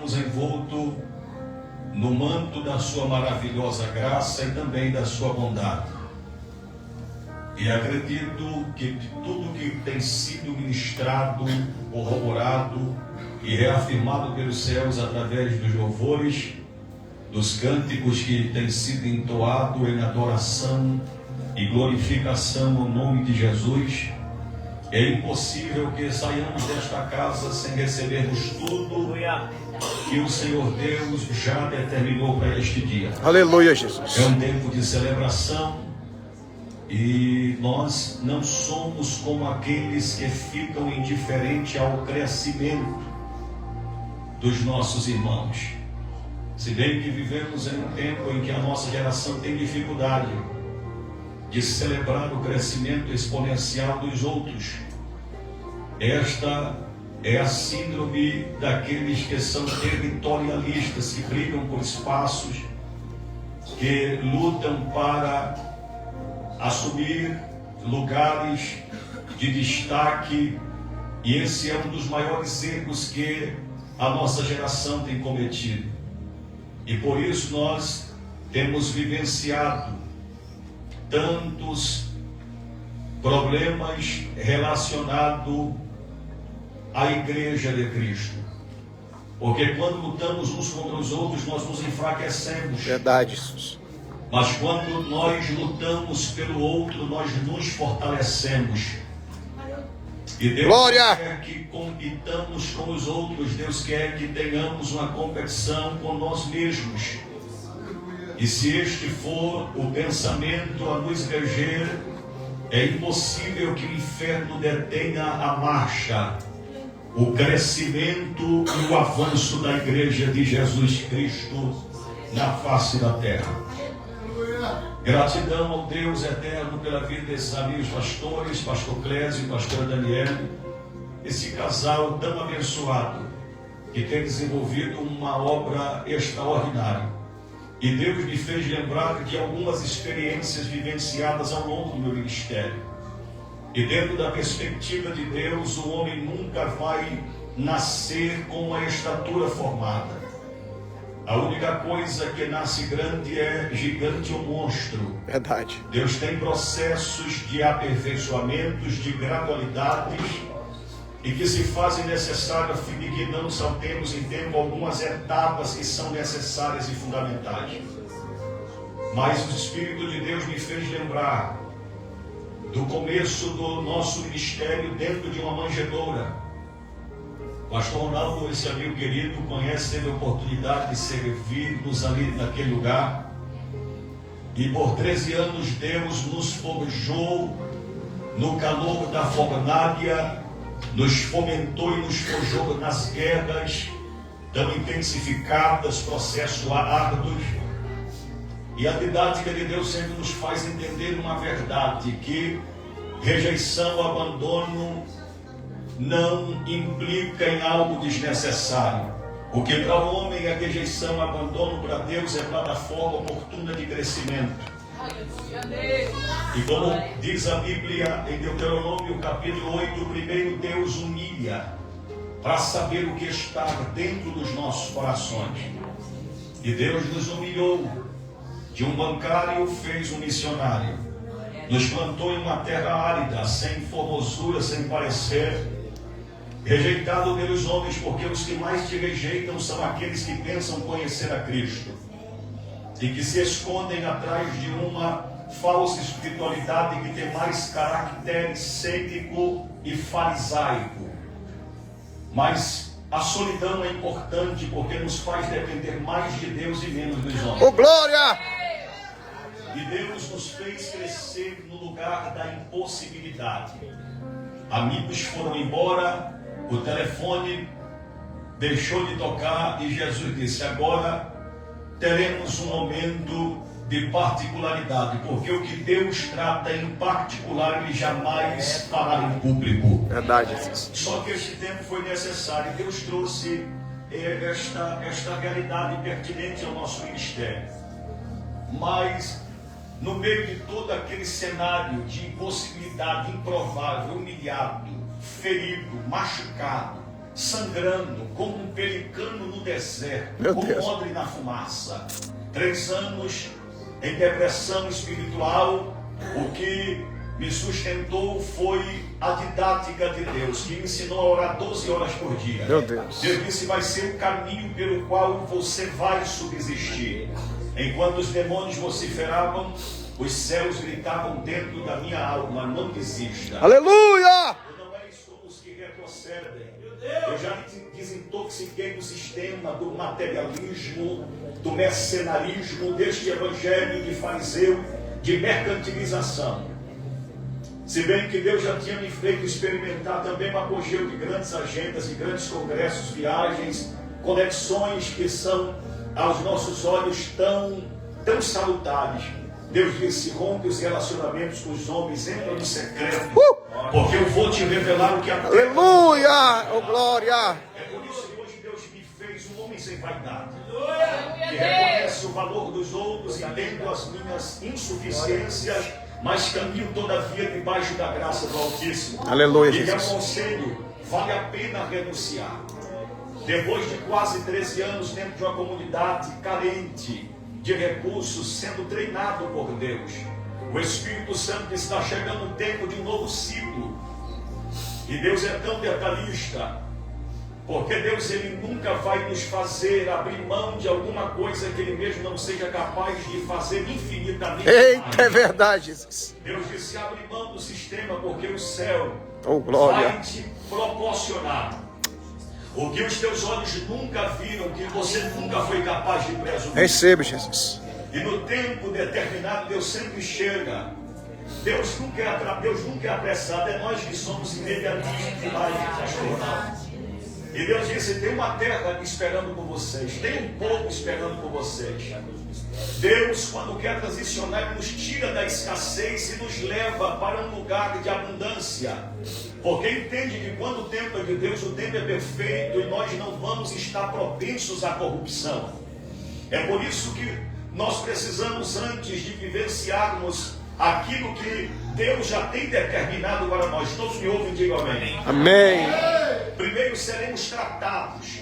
envolto no manto da sua maravilhosa graça e também da sua bondade. E acredito que tudo que tem sido ministrado, corroborado e reafirmado pelos céus através dos louvores, dos cânticos que têm sido entoados em adoração e glorificação ao nome de Jesus, é impossível que saiamos desta casa sem recebermos tudo que o Senhor Deus já determinou para este dia. Aleluia, Jesus. É um tempo de celebração e nós não somos como aqueles que ficam indiferentes ao crescimento dos nossos irmãos. Se bem que vivemos em um tempo em que a nossa geração tem dificuldade de celebrar o crescimento exponencial dos outros. Esta é a síndrome daqueles que são territorialistas, que brigam por espaços, que lutam para assumir lugares de destaque, e esse é um dos maiores erros que a nossa geração tem cometido. E por isso nós temos vivenciado tantos problemas relacionados à Igreja de Cristo. Porque quando lutamos uns contra os outros, nós nos enfraquecemos. Verdade, Jesus. Mas quando nós lutamos pelo outro, nós nos fortalecemos. E Deus quer que compitamos com os outros. Deus quer que tenhamos uma competição com nós mesmos. E se este for o pensamento a nos reger, é impossível que o inferno detenha a marcha, o crescimento e o avanço da Igreja de Jesus Cristo na face da terra. Gratidão ao Deus eterno pela vida desses amigos pastores, pastor Clésio e pastor Daniel, esse casal tão abençoado, que tem desenvolvido uma obra extraordinária. E Deus me fez lembrar de algumas experiências vivenciadas ao longo do meu ministério. E dentro da perspectiva de Deus, o homem nunca vai nascer com uma estatura formada. A única coisa que nasce grande é gigante ou monstro. Verdade. Deus tem processos de aperfeiçoamentos, de gradualidades, e que se fazem necessários a fim de que não saltemos em tempo algumas etapas que são necessárias e fundamentais. Mas o Espírito de Deus me fez lembrar do começo do nosso ministério dentro de uma manjedoura. Pastor Ronaldo, esse amigo querido, conhece, teve a oportunidade de servir-nos ali naquele lugar. E por 13 anos Deus nos forjou no calor da fornalha, nos fomentou e nos forjou nas guerras tão intensificadas, processos árduos. E a didática de Deus sempre nos faz entender uma verdade, que rejeição, abandono não implica em algo desnecessário. O que para o homem é rejeição, abandono, para Deus é plataforma oportuna de crescimento. E como diz a Bíblia em Deuteronômio capítulo 8, primeiro Deus humilha para saber o que está dentro dos nossos corações. E Deus nos humilhou. De um bancário fez um missionário. Nos plantou em uma terra árida, sem formosura, sem parecer, rejeitado pelos homens, porque os que mais te rejeitam são aqueles que pensam conhecer a Cristo e que se escondem atrás de uma falsa espiritualidade que tem mais caráter cênico e farisaico. Mas a solidão é importante porque nos faz depender mais de Deus e menos dos homens. Oh, glória! E Deus nos fez crescer no lugar da impossibilidade. Amigos foram embora, o telefone deixou de tocar e Jesus disse: agora teremos um momento de particularidade, porque o que Deus trata em particular Ele jamais fará em público. Verdade. Só que este tempo foi necessário. Deus trouxe esta realidade pertinente ao nosso ministério. Mas no meio de todo aquele cenário de impossibilidade, improvável, humilhado, ferido, machucado, sangrando, como um pelicano no deserto, Meu como Deus. um odre na fumaça. 3 anos em depressão espiritual. O que me sustentou foi a didática de Deus, que me ensinou a orar 12 horas por dia. Meu Deus. Deus disse: vai ser o caminho pelo qual você vai subsistir. Enquanto os demônios vociferavam, os céus gritavam dentro da minha alma: não desista. Aleluia! Eu não sou os que retrocedem. Eu já desintoxiquei do sistema do materialismo, do mercenarismo, deste evangelho de fariseu, de mercantilização. Se bem que Deus já tinha me feito experimentar também o apogeu de grandes agendas, de grandes congressos, viagens, conexões que são aos nossos olhos tão salutares. Deus disse: rompe os relacionamentos com os homens, entra no secreto, porque eu vou te revelar o que acontece. Aleluia! Oh, glória! É por isso que hoje Deus me fez um homem sem vaidade, que reconhece o valor dos outros, entendo as minhas insuficiências, mas caminho todavia debaixo da graça do Altíssimo. Aleluia, E me Jesus. aconselho: vale a pena renunciar. Depois de quase 13 anos dentro de uma comunidade carente de recursos, sendo treinado por Deus, o Espírito Santo está chegando um tempo de um novo ciclo. E Deus é tão detalhista, porque Deus, ele nunca vai nos fazer abrir mão de alguma coisa que ele mesmo não seja capaz de fazer infinitamente. Eita, é verdade, Jesus. Deus disse: abre mão do sistema, porque o céu Oh, glória. vai te proporcionar o que os teus olhos nunca viram, que você nunca foi capaz de presumir. Receba, Jesus. E no tempo determinado, Deus sempre chega. Deus nunca é apressado, é nós que somos imediatistas demais, pastor. E Deus disse: tem uma terra esperando por vocês, tem um povo esperando por vocês. Deus, quando quer transicionar, Ele nos tira da escassez e nos leva para um lugar de abundância, porque entende que quando o tempo é de Deus, o tempo é perfeito e nós não vamos estar propensos à corrupção. É por isso que nós precisamos, antes de vivenciarmos aquilo que Deus já tem determinado para nós, todos me ouvem e digam amém. Amém. Primeiro seremos tratados.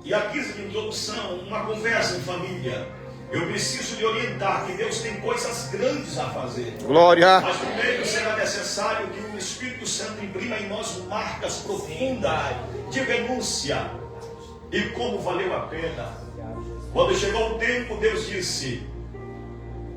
E aqui de introdução, uma conversa em família. Eu preciso lhe orientar que Deus tem coisas grandes a fazer. Glória. Mas primeiro será necessário que o Espírito Santo imprima em nós marcas profundas de renúncia. E como valeu a pena. Quando chegou o tempo, Deus disse: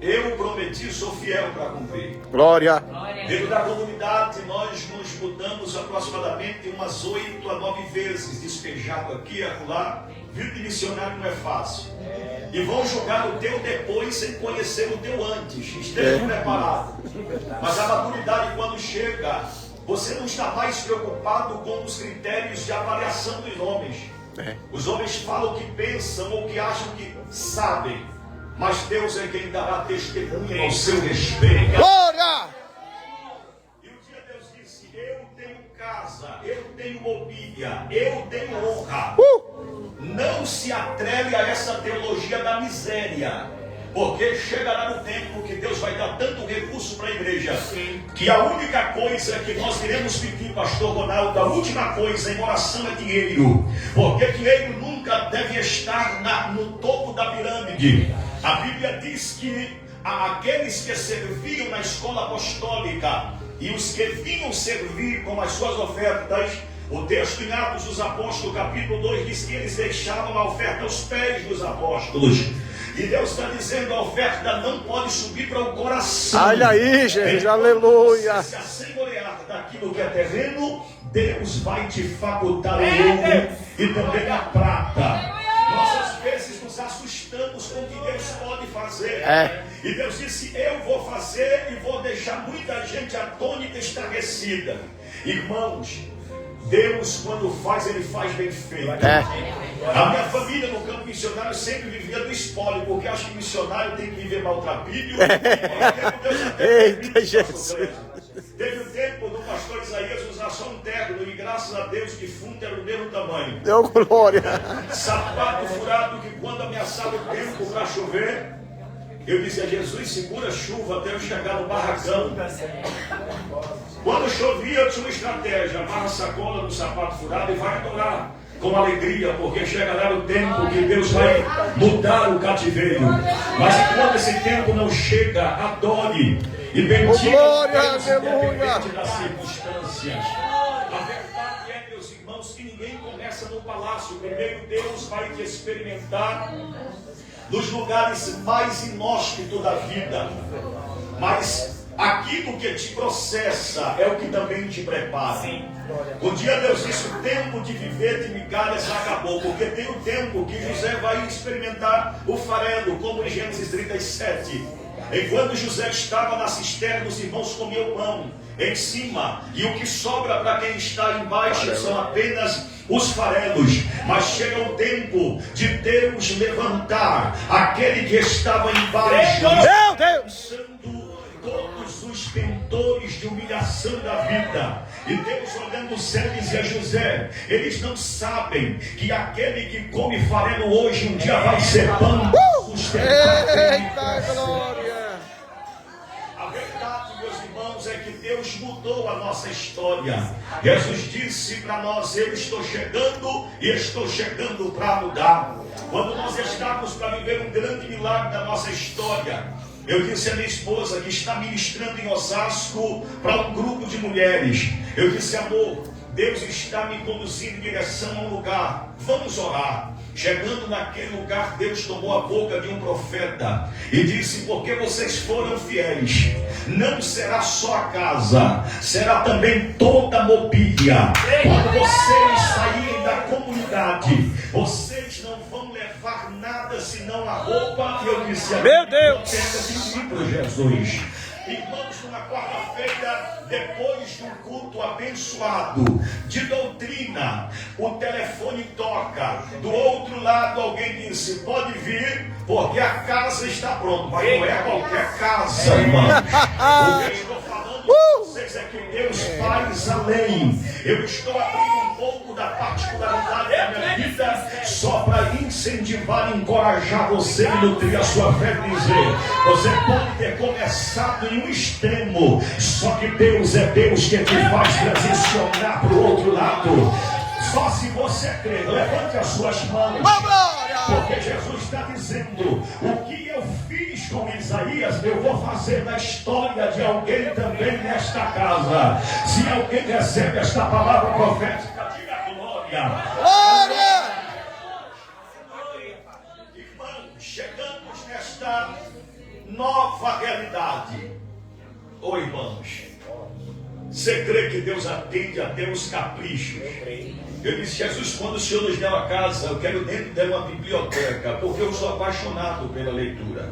eu prometi, sou fiel para cumprir. Glória. Dentro da comunidade, nós nos mudamos aproximadamente umas 8 a 9 vezes, despejado aqui e acolá. Viu que missionário não é fácil. E vão julgar o teu depois sem conhecer o teu antes. Esteja preparado. Mas a maturidade, quando chega, você não está mais preocupado com os critérios de avaliação dos homens. Os homens falam o que pensam ou que acham que sabem. Mas Deus é quem dará testemunha ao seu respeito. Glória. E um dia Deus disse: eu tenho casa, eu tenho mobília, eu tenho honra. Não se atreve a essa teologia da miséria, porque chegará no tempo que Deus vai dar tanto recurso para a igreja, que a única coisa que nós iremos pedir, pastor Ronaldo, a última coisa em oração é dinheiro, porque dinheiro nunca deve estar no topo da pirâmide. A Bíblia diz que aqueles que serviam na escola apostólica e os que vinham servir com as suas ofertas, o texto em Atos dos Apóstolos, capítulo 2, diz que eles deixavam a oferta aos pés dos apóstolos. E Deus está dizendo: a oferta não pode subir para o coração. Olha aí, Jesus, aleluia. Se assenhorear daquilo que é terreno, Deus vai te facultar o ouro e também a prata. Nós às vezes nos assustamos com o que Deus pode fazer. E Deus disse: eu vou fazer e vou deixar muita gente atônita e estarrecida. Irmãos, Deus, quando faz, Ele faz bem feito. A minha família no campo missionário sempre vivia do espólio, porque acho que missionário tem que viver maltrapilho. Eita, Jesus. Teve o tempo do pastor Isaías usar só um terno, e graças a Deus que fundo era do mesmo tamanho. Deu glória. Sapato furado que quando ameaçava o tempo para chover, Eu dizia, Jesus, segura a chuva até eu chegar no barracão. Quando chovia, eu tinha uma estratégia. Amarra a sacola no sapato furado e vai adorar com alegria, porque chegará o tempo que Deus vai mudar o cativeiro. Mas enquanto esse tempo não chega, adore e bendiga o Deus independente das circunstâncias. A verdade é, meus irmãos, que ninguém começa no palácio. Primeiro Deus vai te experimentar nos lugares mais inóspitos da vida. Mas aquilo que te processa é o que também te prepara. Um dia Deus disse, o tempo de viver de migalhas acabou, porque tem o tempo que José vai experimentar o farelo, como em Gênesis 37. Enquanto José estava na cisterna, os irmãos comiam pão em cima, e o que sobra para quem está embaixo são apenas os farelos. Mas chega o tempo de Deus levantar aquele que estava embaixo, Meu Deus! todos os tentores de humilhação da vida. E Deus olhando o céu dizia a José, eles não sabem que aquele que come farelo hoje um dia vai ser pão sustentável. Eita glória! A verdade, meus irmãos, é que Deus mudou a nossa história. Jesus disse para nós, eu estou chegando e estou chegando para mudar. Quando nós estávamos para viver um grande milagre da nossa história, eu disse à minha esposa que está ministrando em Osasco para um grupo de mulheres. Eu disse, amor, Deus está me conduzindo em direção a um lugar. Vamos orar. Chegando naquele lugar, Deus tomou a boca de um profeta e disse, porque vocês foram fiéis, não será só a casa, será também toda a mobília. Quando vocês saírem da comunidade, vocês não vão levar nada senão a roupa. E eu disse, meu Deus, Jesus. Irmãos, numa quarta-feira, depois de um culto abençoado de doutrina, o telefone toca. Do outro lado, alguém disse, pode vir, porque a casa está pronta. Mas não é qualquer casa, irmão. O que eu estou falando para vocês é que Deus faz além. Eu estou abrindo um pouco da particularidade da minha vida, só para incentivar e encorajar você e nutrir a sua fé e dizer, você pode ter começado em um extremo, só que Deus é Deus que te faz transicionar para o outro lado. Só se você crer, levante as suas mãos, porque Jesus está dizendo, o que eu fiz com Isaías, eu vou fazer na história de alguém também nesta casa. Se alguém recebe esta palavra profética, diga glória. glória! Irmãos, chegamos nesta nova realidade. Ô irmãos, você crê que Deus atende até os caprichos? Eu disse, Jesus, quando o Senhor nos deu a casa, eu quero dentro dela uma biblioteca, porque eu sou apaixonado pela leitura.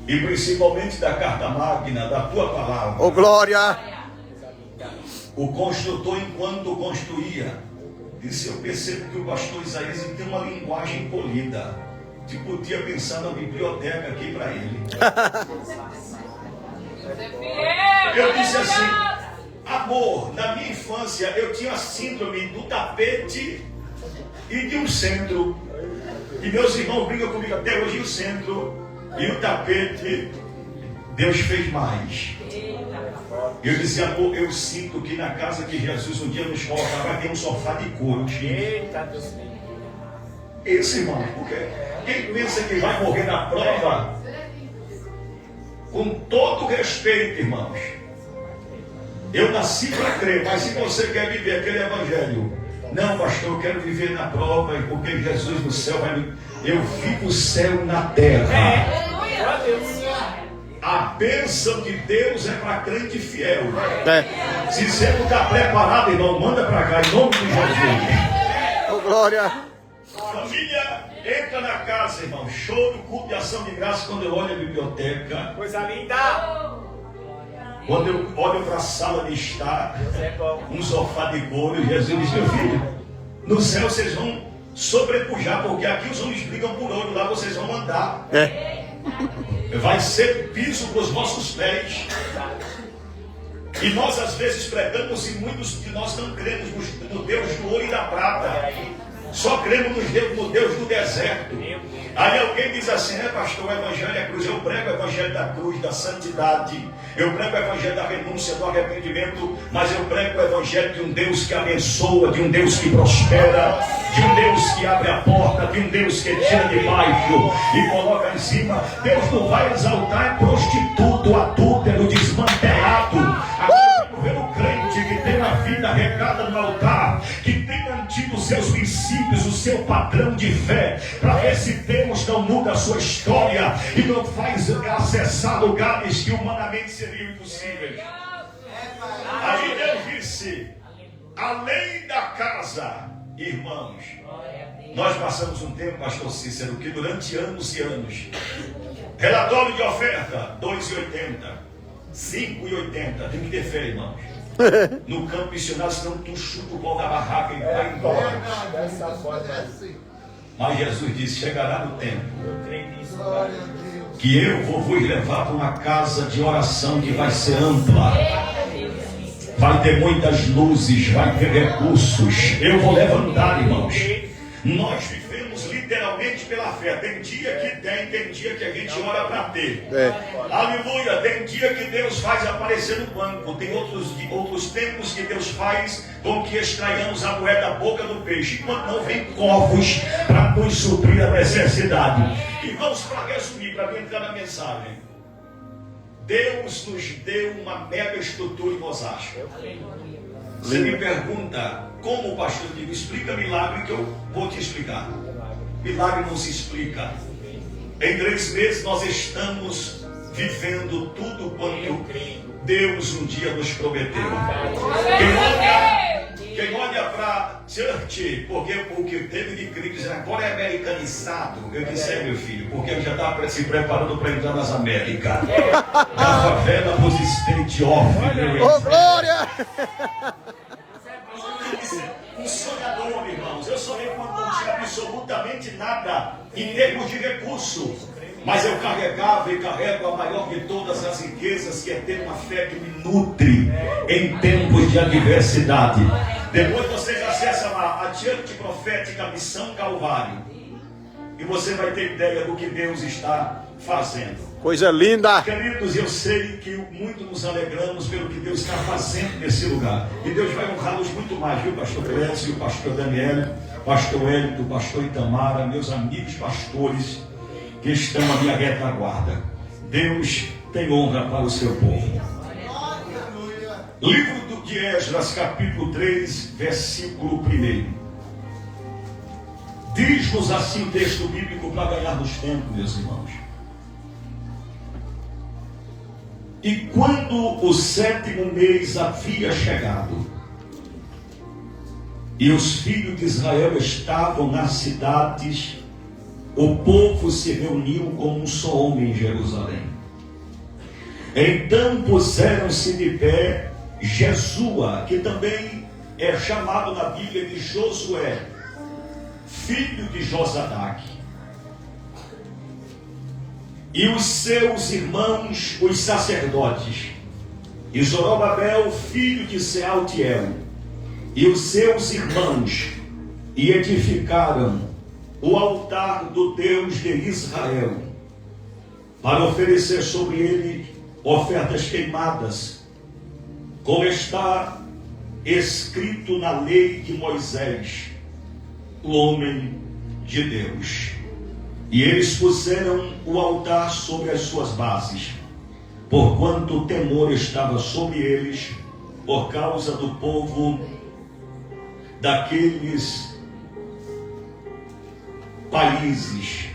E principalmente da carta magna, da tua palavra. Ô glória! O construtor, enquanto construía, disse, eu percebo que o pastor Isaías tem uma linguagem polida. Tipo, podia pensar na biblioteca aqui para ele. Eu disse assim, amor, na minha infância eu tinha a síndrome do tapete e de um centro. E meus irmãos brigam comigo até hoje, o centro e o tapete, Deus fez mais. Eu disse, amor, eu sinto que na casa que Jesus um dia nos coloca vai ter um sofá de couro. Esse, irmão, porque quem pensa que vai morrer na prova, com todo respeito, irmãos, eu nasci para crer, mas se você quer viver aquele evangelho, não, pastor, eu quero viver na prova, porque Jesus no céu vai me... Eu vivo o céu na terra. A bênção de Deus é para crente fiel. Se você não está preparado, irmão, manda para cá, em nome de Jesus. Ô glória! Família, entra na casa, irmão. Choro, culto e ação de graça quando eu olho a biblioteca. Coisa linda! Quando eu olho para a sala de estar, um sofá de couro, e Jesus diz, meu filho, no céu vocês vão sobrepujar, porque aqui os homens brigam por ouro, lá vocês vão andar. Vai ser piso para os vossos pés. E nós às vezes pregamos e muitos de nós não cremos no Deus do ouro e da prata. Só cremos no Deus do deserto. Aí alguém diz assim, pastor, o evangelho é cruz. Eu prego o evangelho da cruz, da santidade. Eu prego o evangelho da renúncia, do arrependimento. Mas eu prego o evangelho de um Deus que abençoa, de um Deus que prospera, de um Deus que abre a porta, de um Deus que tira de baixo e coloca em cima. Deus não vai exaltar prostituto, adúltero, desmantelado. Agora eu quero ver o crente que tem a vida regada no altar, que tem mantido os seus princípios, o seu padrão de fé, para ver se Deus não muda a sua história e não faz acessar lugares que humanamente seriam impossíveis. Aí Deus disse, além da casa, irmãos, nós passamos um tempo, pastor Cícero, que durante anos e anos, relatório de oferta, 2,80, 5,80, tem que ter fé, irmãos. No campo missionário, senão tu chuta o pau da barraca e vai embora. Mas Jesus disse, chegará no tempo que eu vou vos levar para uma casa de oração que vai ser ampla, vai ter muitas luzes, vai ter recursos. Eu vou levantar, irmãos. Nós vivemos literalmente pela fé. Tem dia que tem dia que a gente ora para ter. Aleluia. Tem dia que Deus faz aparecer no banco. Tem outros tempos que Deus faz com que extraiamos a moeda da boca do peixe. Quando não vem covos para nos suprir a necessidade. E vamos para resumir, para entrar na mensagem. Deus nos deu uma mega estrutura em Osasco. Você me pergunta, como, pastor? Eu digo, explica milagre que eu vou te explicar. Milagre não se explica. Em 3 meses nós estamos vivendo tudo quanto Deus um dia nos prometeu. Quem olha para Church, porque o que teve de crise agora é americanizado. Eu disse, meu filho, porque ele já está se preparando para entrar nas Américas. Na favela dos State Off. Oh, glória! Um sonhador, irmãos. Eu sonhei quando não tinha absolutamente nada em termos de recurso. Mas eu carregava e carrego a maior de todas as riquezas, que é ter uma fé que me nutre em tempos de adversidade. Depois vocês acessam a Church Profética Missão Calvário e você vai ter ideia do que Deus está fazendo. Coisa linda! Queridos, eu sei que muito nos alegramos pelo que Deus está fazendo nesse lugar. E Deus vai honrá-los muito mais, viu, pastor Clécio, pastor Daniel, pastor Hélio, pastor Itamara, meus amigos pastores que estão à minha retaguarda. Deus tem honra para o seu povo. Livro de Esdras, capítulo 3, versículo 1. Diz-nos assim o texto bíblico para ganharmos tempo, meus irmãos. E quando o 7º mês havia chegado, e os filhos de Israel estavam nas cidades, o povo se reuniu como um só homem em Jerusalém. Então puseram-se de pé Jesua, que também é chamado na Bíblia de Josué, filho de Josadaque, e os seus irmãos, os sacerdotes, e Zorobabel, filho de Sealtiel, e os seus irmãos, e edificaram o altar do Deus de Israel, para oferecer sobre ele ofertas queimadas, como está escrito na lei de Moisés, o homem de Deus. E eles puseram o altar sobre as suas bases, porquanto o temor estava sobre eles, por causa do povo daqueles países,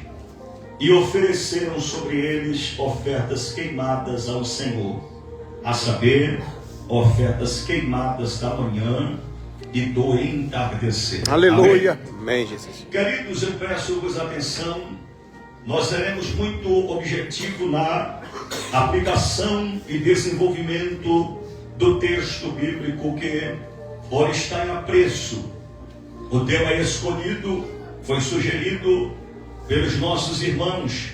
e ofereceram sobre eles ofertas queimadas ao Senhor, a saber, ofertas queimadas da manhã e do entardecer. Aleluia! Amém, Jesus. Queridos, eu peço-vos atenção. Nós seremos muito objetivo na aplicação e desenvolvimento do texto bíblico que ora está em apreço. O tema é escolhido, foi sugerido pelos nossos irmãos.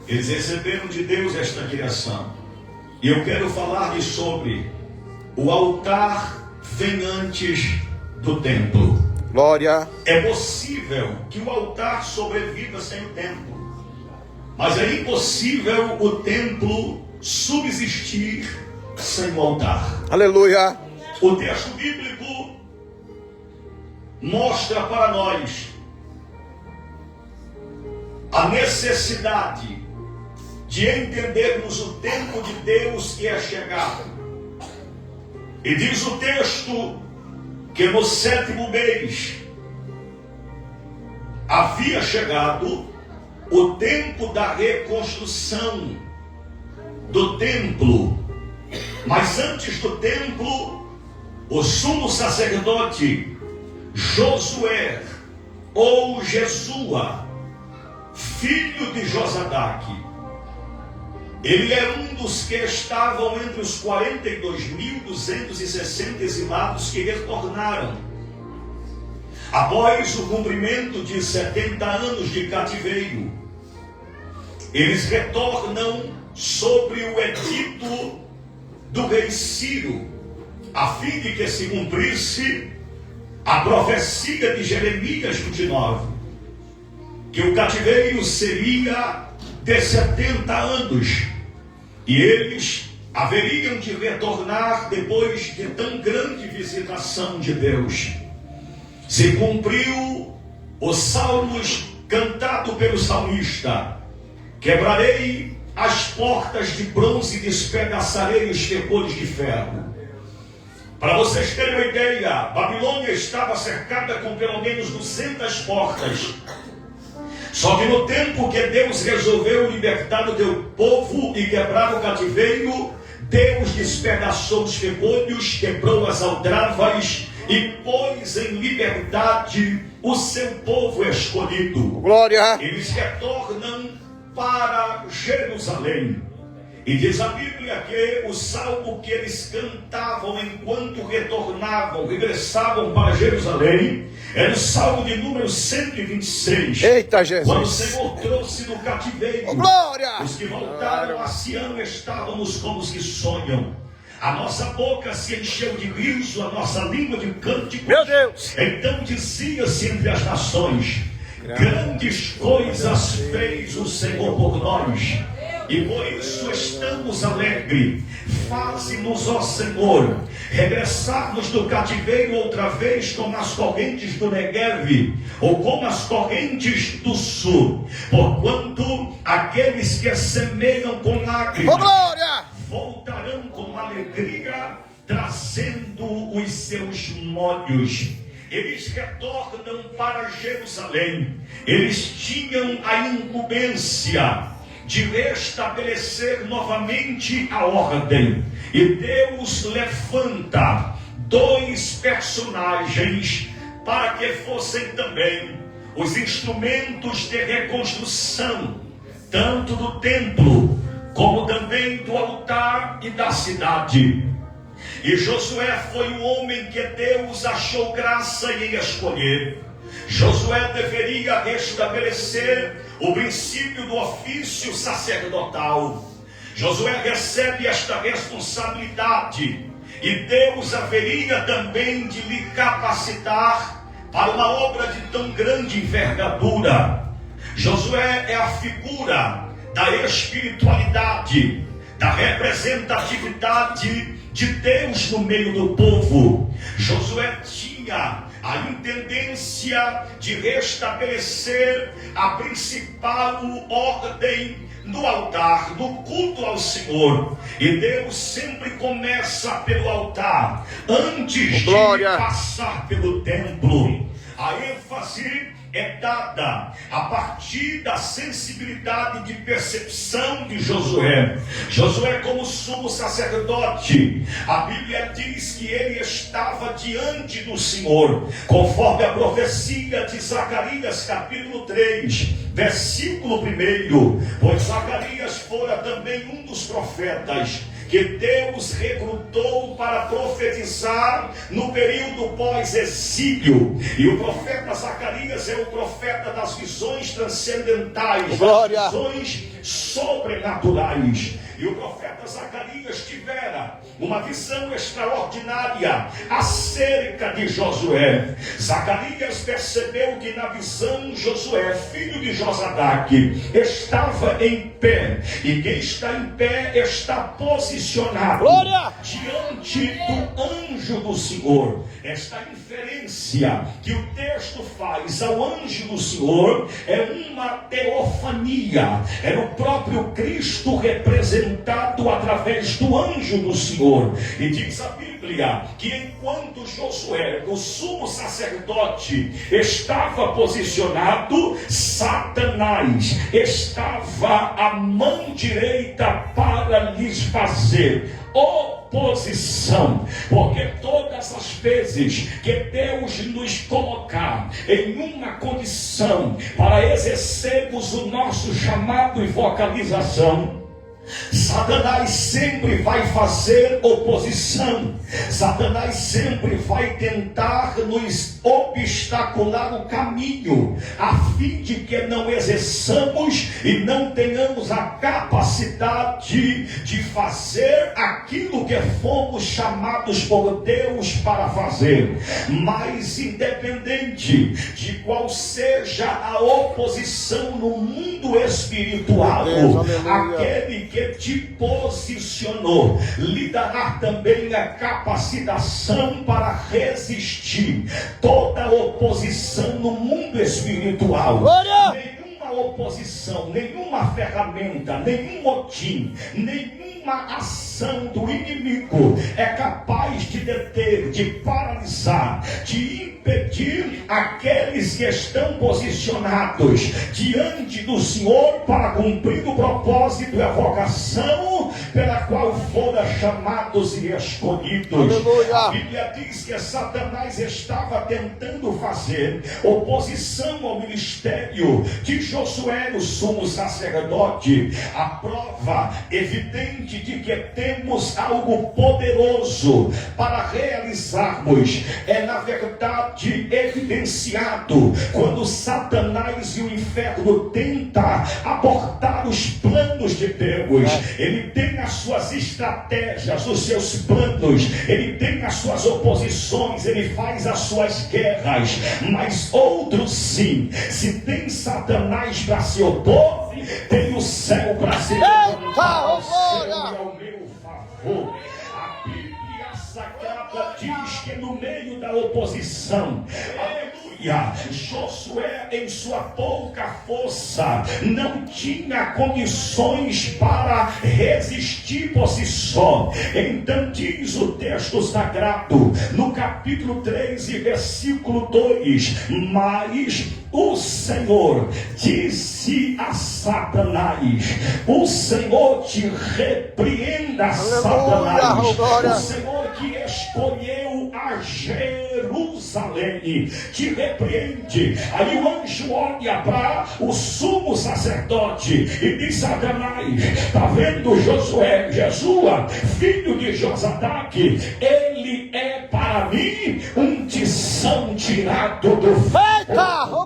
Eles receberam de Deus esta direção. E eu quero falar-lhes sobre o altar vem antes do templo. Glória. É possível que o altar sobreviva sem o templo, mas é impossível o templo subsistir sem o altar. Aleluia. O texto bíblico mostra para nós a necessidade de entendermos o tempo de Deus que é chegado. E diz o texto que no 7º mês havia chegado o tempo da reconstrução do templo. Mas antes do templo, o sumo sacerdote Josué, ou Jesua, filho de Josadaque, ele é um dos que estavam entre os 42.260 exilados que retornaram após o cumprimento de 70 anos de cativeiro. Eles retornam sobre o edito do rei Ciro, a fim de que se cumprisse a profecia de Jeremias 29, que o cativeiro seria de 70 anos, e eles haveriam de retornar depois de tão grande visitação de Deus. Se cumpriu os salmos cantado pelo salmista: quebrarei as portas de bronze e despedaçarei os ferrolhos de ferro. Para vocês terem uma ideia, Babilônia estava cercada com pelo menos 200 portas. Só que no tempo que Deus resolveu libertar o teu povo e quebrar o cativeiro, Deus despedaçou os ferrolhos, quebrou as aldravas e pôs em liberdade o seu povo escolhido. Glória. Eles retornam para Jerusalém. E diz a Bíblia que o salmo que eles cantavam enquanto regressavam para Jerusalém, era o salmo de número 126. Eita, Jesus. Quando o Senhor trouxe do cativeiro, Glória. os que voltaram a Sião, estávamos como os que sonham. A nossa boca se encheu de riso, a nossa língua de cânticos. Meu Deus. Então dizia-se entre as nações: grandes coisas fez o Senhor por nós, e por isso estamos alegres. Faze-nos, ó Senhor, regressarmos do cativeiro outra vez como as correntes do Negueve, ou como as correntes do sul. Porquanto aqueles que semeiam com lágrimas, Oh, glória, voltarão com alegria, trazendo os seus molhos. Eles retornam para Jerusalém. Eles tinham a incumbência de restabelecer novamente a ordem. E Deus levanta dois personagens para que fossem também os instrumentos de reconstrução, tanto do templo, como também do altar e da cidade. E Josué foi o homem que Deus achou graça em escolher. Josué deveria restabelecer o princípio do ofício sacerdotal. Josué recebe esta responsabilidade, e Deus haveria também de lhe capacitar para uma obra de tão grande envergadura. Josué é a figura da espiritualidade, da representatividade de Deus no meio do povo. Josué tinha a intendência de restabelecer a principal ordem do altar, do culto ao Senhor. E Deus sempre começa pelo altar, antes de passar pelo templo. A ênfase é dada a partir da sensibilidade de percepção de Josué. Josué, como sumo sacerdote, a Bíblia diz que ele estava diante do Senhor, conforme a profecia de Zacarias capítulo 3, versículo 1. Pois Zacarias fora também um dos profetas que Deus recrutou para profetizar no período pós-exílio. E o profeta Zacarias é o profeta das visões transcendentais, das visões sobrenaturais. E o profeta Zacarias tivera uma visão extraordinária acerca de Josué. Zacarias percebeu que na visão Josué, filho de Josadaque, estava em pé. E quem está em pé está posicionado diante do anjo do Senhor. Esta inferência que o texto faz ao anjo do Senhor é uma teofania. Era o próprio Cristo representado através do anjo do Senhor. E diz a Bíblia que enquanto Josué, o sumo sacerdote, estava posicionado, Satanás estava à mão direita para lhes fazer oposição, porque todas as vezes que Deus nos colocar em uma condição para exercermos o nosso chamado e vocalização, Satanás sempre vai fazer oposição. Satanás sempre vai tentar nos obstacular o caminho, a fim de que não exerçamos e não tenhamos a capacidade de fazer aquilo que fomos chamados por Deus para fazer. Mas independente de qual seja a oposição no mundo espiritual, aquele que te posicionou lhe dará também a capacitação para resistir toda oposição no mundo espiritual. Nenhuma oposição, nenhuma ferramenta, nenhum motim, nenhuma ação do inimigo é capaz de deter, de paralisar, de impedir aqueles que estão posicionados diante do Senhor para cumprir o propósito e a vocação pela qual foram chamados e escolhidos. Aleluia. A Bíblia diz que Satanás estava tentando fazer oposição ao ministério de Josué, o sumo sacerdote. A prova evidente de que temos algo poderoso para realizarmos é, na verdade, evidenciado quando Satanás e o inferno tenta abortar os planos de Deus. Ele tem as suas estratégias, os seus planos, ele tem as suas oposições, ele faz as suas guerras, mas outros sim. Se tem Satanás para se opor, tem o céu para se levantar ao meu favor. A Bíblia Sagrada diz que no meio da oposição, Josué, em sua pouca força, não tinha condições para resistir por si só. Então diz o texto sagrado, no capítulo 3 e versículo 2: mas o Senhor disse a Satanás, o Senhor te repreenda, Satanás, o Senhor que escolheu a Jerusalém te repreende. Aí o anjo olha para o sumo sacerdote e diz: Satanás, está vendo Josué, Jesua, filho de Josadaque, ele é para mim um tição tirado do fogo.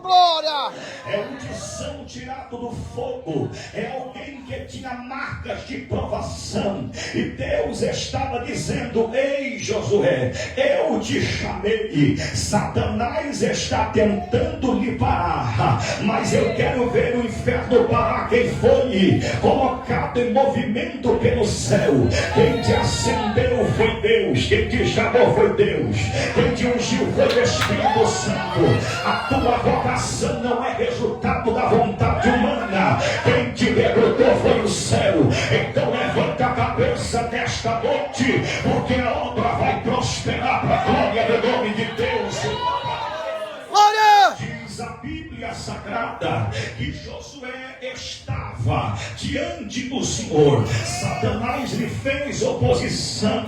Glória! É um tição tirado do fogo. É alguém que tinha marcas de provação. E Deus estava dizendo: ei Josué, eu te chamei. Satanás está tentando lhe parar, mas eu quero ver o inferno parar quem foi colocado em movimento pelo céu. Quem te acendeu foi Deus, quem te chamou foi Deus, quem te ungiu foi o Espírito Santo. A tua vocação não é resultado da vontade humana, quem te recrutou foi o céu. Então levanta a cabeça nesta noite, porque a obra vai prosperar para a glória do nome de Deus. Glória! Diz a Bíblia Sagrada que Josué estava diante do Senhor. Satanás lhe fez oposição.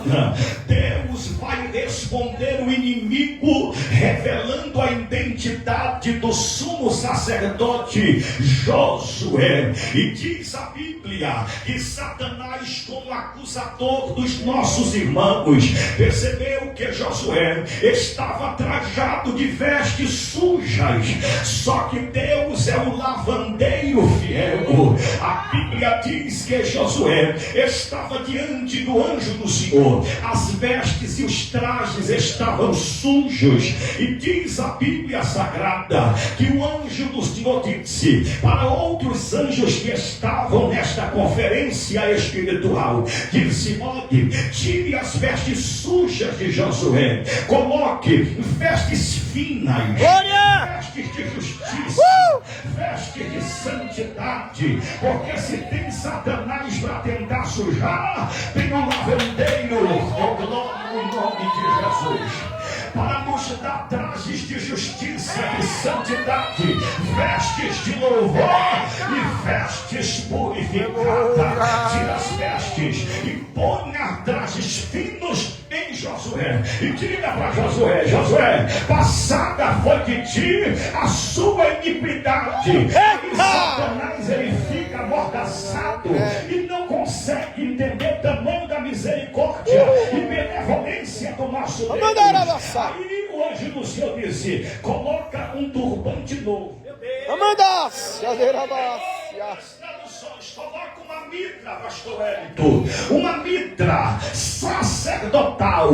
Deus vai responder o inimigo, revelando a identidade do sumo sacerdote Josué. E diz a Bíblia que Satanás, como acusador dos nossos irmãos, percebeu que Josué estava trajado de vestes sujas. Só que Deus é o lavandeiro testemunho fiel. A Bíblia diz que Josué estava diante do anjo do Senhor. As vestes e os trajes estavam sujos. E diz a Bíblia Sagrada que o anjo do Senhor disse para outros anjos que estavam nesta conferência espiritual, disse: olhe, tire as vestes sujas de Josué, coloque vestes finas, vestes de justiça, vestes de santidade, porque se tem Satanás para tentar sujar, tem um lavandeiro, oh glória no nome de Jesus, para nos dar trajes de justiça, de santidade, vestes de louvor e vestes purificadas. Tira as vestes e ponha trajes finos em Josué. E diga para Josué: Josué, passada foi de ti a sua iniquidade. E Satanás, ele fica amordaçado e não consegue entender o tamanho da misericórdia e benevolência do nosso Deus. Aí o anjo do Senhor disse: coloca um turbante novo. Coloca uma mitra, pastor Wellington, uma mitra sacerdotal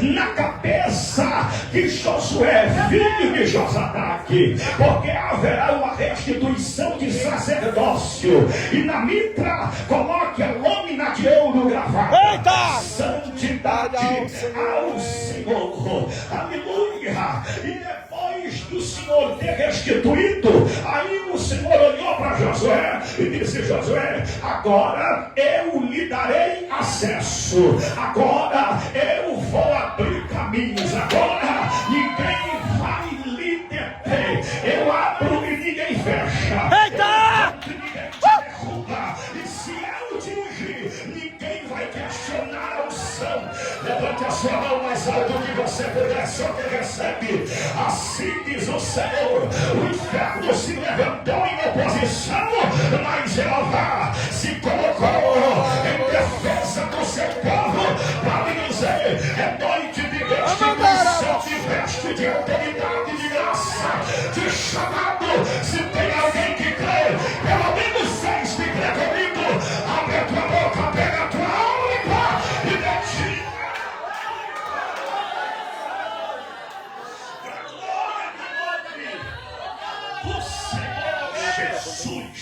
na cabeça de Josué, filho de Josadaque, porque haverá uma restituição de sacerdócio. E na mitra coloque a lâmina de ouro gravada. Eita! Santidade ao Senhor. Aleluia! E depois do Senhor ter restituído, aí o Senhor olhou para Josué e disse: Josué, agora eu lhe darei acesso, agora eu vou abrir caminhos, agora ninguém vai lhe deter, eu abro e ninguém fecha. Eita! Ninguém te derruba, e se eu te ungir, ninguém vai questionar a unção. Levante a sua mão mais alto que você puder, só que recebe. Assim diz o Senhor: o inferno se levantou em oposição, mas Jeová se colocou em defesa do seu povo, para lhe dizer: é noite de restituição, de veste, de autoridade, de graça, de chamado. Se tem alguém que crê, pelo menos 6 que crê comigo, abre a tua boca, pega a tua alma e dedica. Jesus,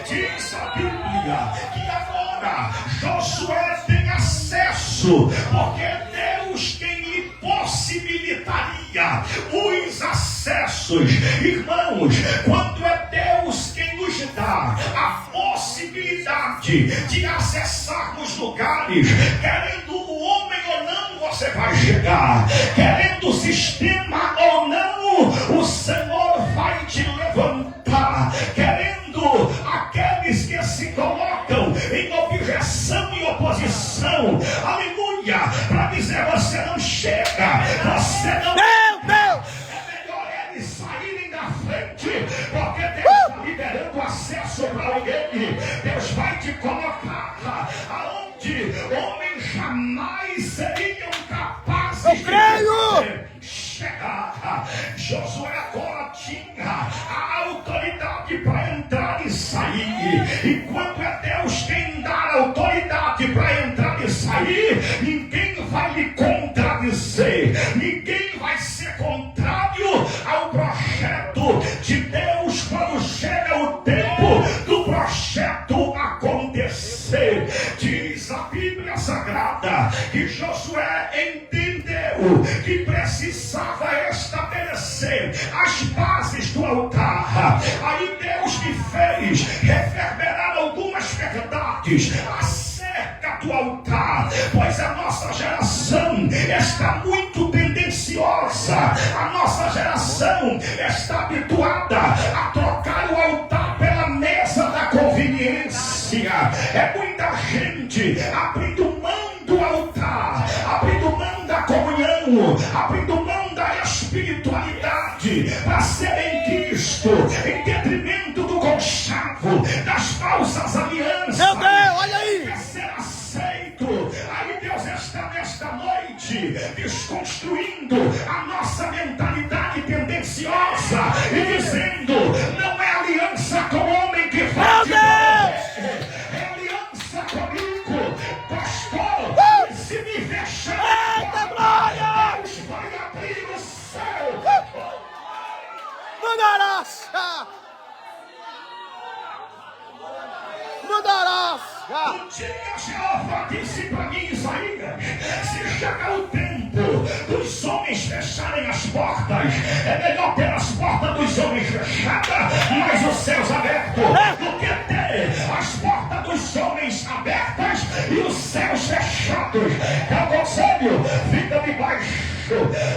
diz a Bíblia que agora Josué tem acesso, porque é Deus quem lhe possibilitaria os acessos. Irmãos, quando é Deus quem nos dá a possibilidade de acessarmos lugares, querendo o homem ou não, você vai chegar, querendo o sistema ou não, o Senhor vai te levantar, querendo aqueles que se colocam em objeção e oposição, aleluia, para dizer: você não chega, você não. Meu! É melhor eles saírem da frente, porque Deus está liberando acesso para alguém. Deus vai te colocar aonde homens jamais seriam capazes de chegar. Josué agora tinha a autoridade para entrar e sair. E quando é Deus quem dá a autoridade para entrar e sair, ninguém vai lhe contradizer, ninguém vai ser contrário ao projeto de Deus quando chega o tempo do projeto acontecer. Diz a Bíblia Sagrada que Josué entendeu que precisava estabelecer as bases do altar. Aí Deus me fez reverberar algumas verdades acerca do altar, pois a nossa geração está muito tendenciosa, a nossa geração está habituada a trocar o altar pela mesa da conveniência. É muita gente abrindo mão do altar, abrindo mão da comunhão, abrindo mão da espiritualidade para ser em Cristo, em detrimento do conchavo, das falsas alianças. Meu Deus, olha aí! Quer ser aceito. Aí Deus está nesta noite desconstruindo a nossa mentalidade tendenciosa e dizendo: não é aliança com o homem que mandarás. Um dia Jeová disse para mim, Isaías, se chega o tempo dos homens fecharem as portas, é melhor ter as portas dos homens fechadas, mas os céus abertos, do que ter as portas dos homens abertas e os céus fechados. É o conselho, fica debaixo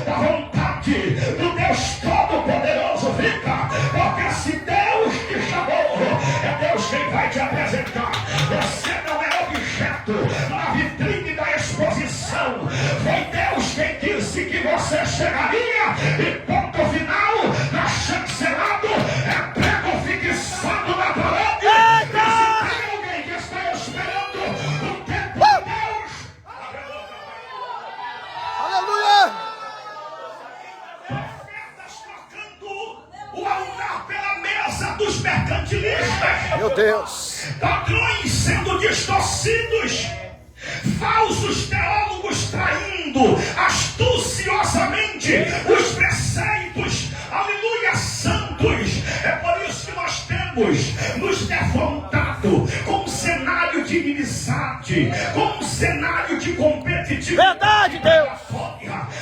da vontade do Deus Todo-Poderoso, fica, porque se Deus te chamou, é Deus quem vai te apresentar. Você não é objeto na vitrine da exposição. Foi Deus quem disse que você chegaria e ponto final, na chancelado, é prego fixado na parede. E se tem alguém que está esperando o tempo de Deus, Aleluia. profetas trocando o altar pela mesa dos mercantilistas. Meu Deus. Padrões sendo distorcidos, falsos teólogos traindo astuciosamente os preceitos, aleluia, santos. É por isso que nós temos nos defrontado com um cenário de inimizade, com um cenário de competitividade. Verdade, Deus.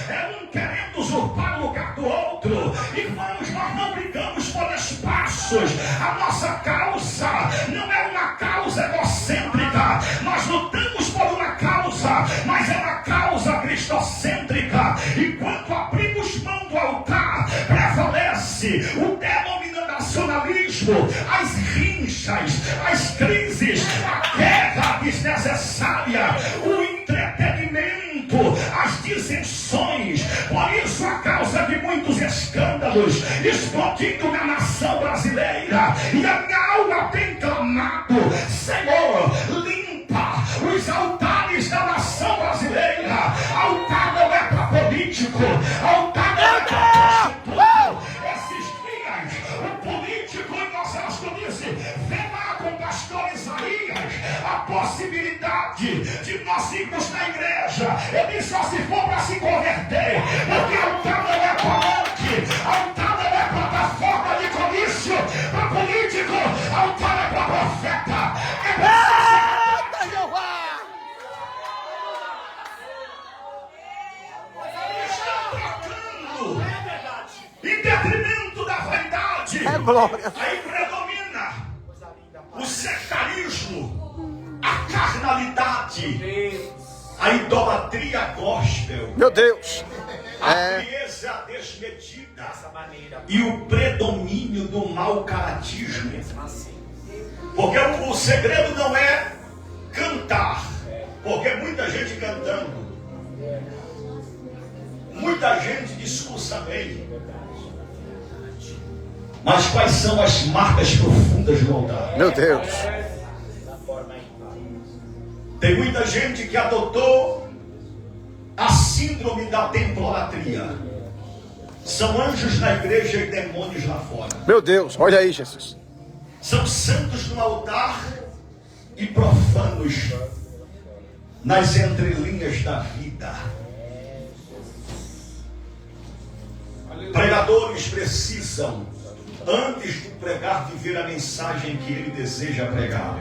É um querendo usurpar o lugar do outro. Irmãos, nós não brigamos por espaços. A nossa causa não é uma causa egocêntrica. Nós lutamos por uma causa, mas é uma causa cristocêntrica. Enquanto abrimos mão do altar, prevalece o denominacionalismo, as rinchas, as crises, a guerra desnecessária, o entretenimento, as dissensões. Por isso a causa de muitos escândalos explodindo na nação brasileira. E a minha alma tem clamado: Senhor, limpa os altares da nação brasileira. Altar não é para político, altar não é para prostituto. Esses dias o político em Osasco disse: vem lá com o pastor Isaías a possibilidade de nós irmos na igreja. Eu disse: só se for para se converter, porque altar não é para monte, altar não é plataforma de comício para político, altar é para profeta. Eita, Jeová. Está trocando em detrimento da vaidade. É glória. Aí predomina o sectarismo, a carnalidade, a idolatria gospel, Meu Deus. a frieza desmedida e o predomínio do mau caratismo. Porque o segredo não é cantar, porque muita gente cantando, muita gente discursa bem, mas quais são as marcas profundas do altar? Meu Deus. Tem muita gente que adotou a síndrome da templolatria. São anjos na igreja e demônios lá fora. Meu Deus. Olha aí, Jesus. São santos no altar e profanos nas entrelinhas da vida. Pregadores precisam, antes de pregar, viver a mensagem que ele deseja pregar.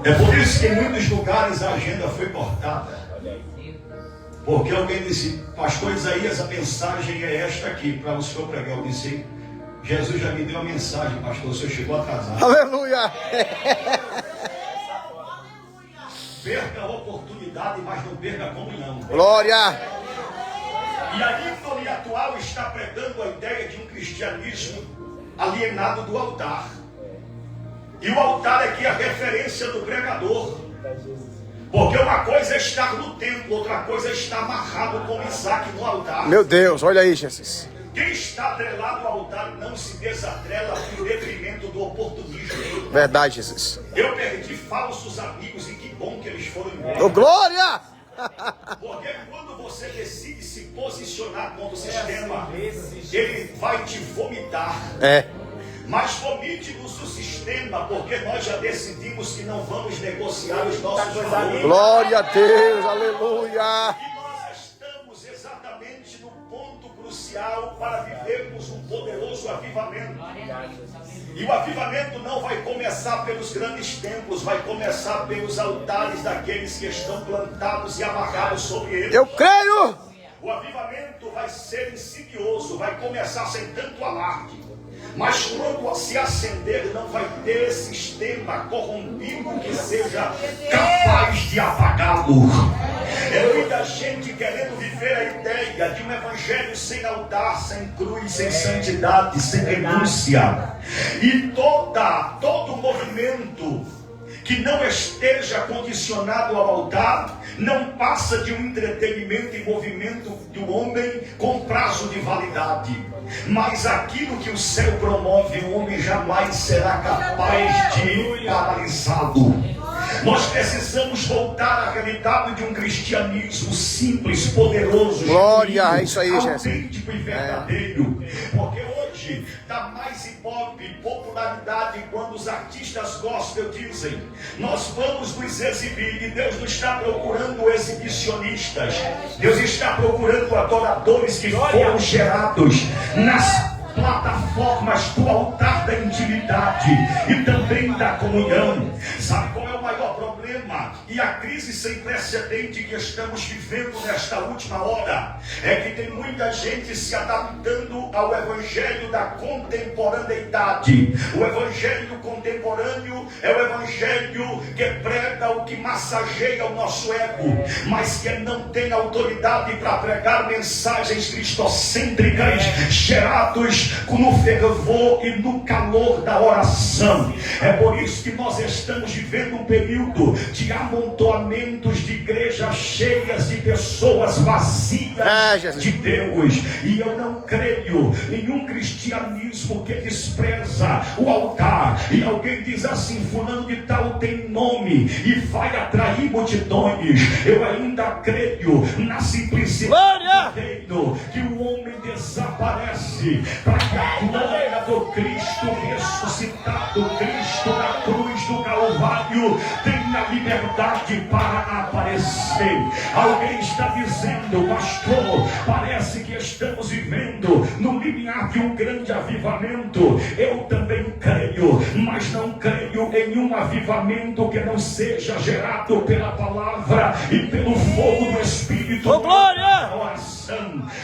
É por isso que em muitos lugares a agenda foi cortada. Porque alguém disse: pastor Isaías, a mensagem é esta aqui para o senhor pregar. Eu disse: Jesus já me deu a mensagem, pastor, o senhor chegou atrasado. Aleluia. Perca a oportunidade, mas não perca a comunhão. Glória. E a índole atual está pregando a ideia de um cristianismo alienado do altar. E o altar aqui é a referência do pregador. Porque uma coisa é estar no templo, outra coisa é estar amarrado com Isaac no altar. Meu Deus. Olha aí, Jesus. Quem está atrelado ao altar não se desatrela em detrimento do oportunismo. Verdade, Jesus. Eu perdi falsos amigos e que bom que eles foram embora. Oh, glória. Porque quando você decide se posicionar contra o sistema, ele vai te vomitar. É. Mas vomite-nos o sistema, porque nós já decidimos que não vamos negociar os nossos valores. Glória a Deus. Aleluia. E nós estamos exatamente no ponto crucial para vivermos um poderoso avivamento. E o avivamento não vai começar pelos grandes templos, vai começar pelos altares daqueles que estão plantados e amarrados sobre eles. Eu creio. O avivamento vai ser insidioso, vai começar sem tanto alarde. Mas quando se acender, não vai ter sistema corrompido que seja capaz de apagá-lo. É muita gente querendo viver a ideia de um evangelho sem altar, sem cruz, sem santidade, sem renúncia. E todo movimento que não esteja condicionado ao altar não passa de um entretenimento e movimento do homem com prazo de validade. Mas aquilo que o céu promove, o homem jamais será capaz de paralisá-lo. Nós precisamos voltar à realidade de um cristianismo simples, poderoso, glória, é isso aí, autêntico e verdadeiro. Porque hoje dá mais ibope, popularidade quando os artistas gospel dizem: nós vamos nos exibir. E Deus não está procurando exibicionistas. Deus está procurando adoradores que foram gerados nas plataformas do altar da intimidade e também da comunhão. Sabe qual é o maior problema e a crise sem precedente que estamos vivendo nesta última hora? É que tem muita gente se adaptando ao evangelho da contemporaneidade. O evangelho contemporâneo é o evangelho que prega o que massageia o nosso ego, mas que não tem autoridade para pregar mensagens cristocêntricas gerados no fervor e no calor da oração. É por isso que nós estamos vivendo um período de amontoamentos de igrejas cheias de pessoas vazias de Deus. E eu não creio em um cristianismo que despreza o altar. E alguém diz assim: fulano de tal tem nome e vai atrair multidões. Eu ainda creio na simplicidade do reino, que o homem desaparece para que a glória do Cristo ressuscitado, Cristo da cruz do Calvário, tenha liberdade para aparecer. Alguém está dizendo: pastor, parece que estamos vivendo no limiar de um grande avivamento. Eu também creio, mas não creio em um avivamento que não seja gerado pela palavra e pelo fogo do Espírito. Oh, glória!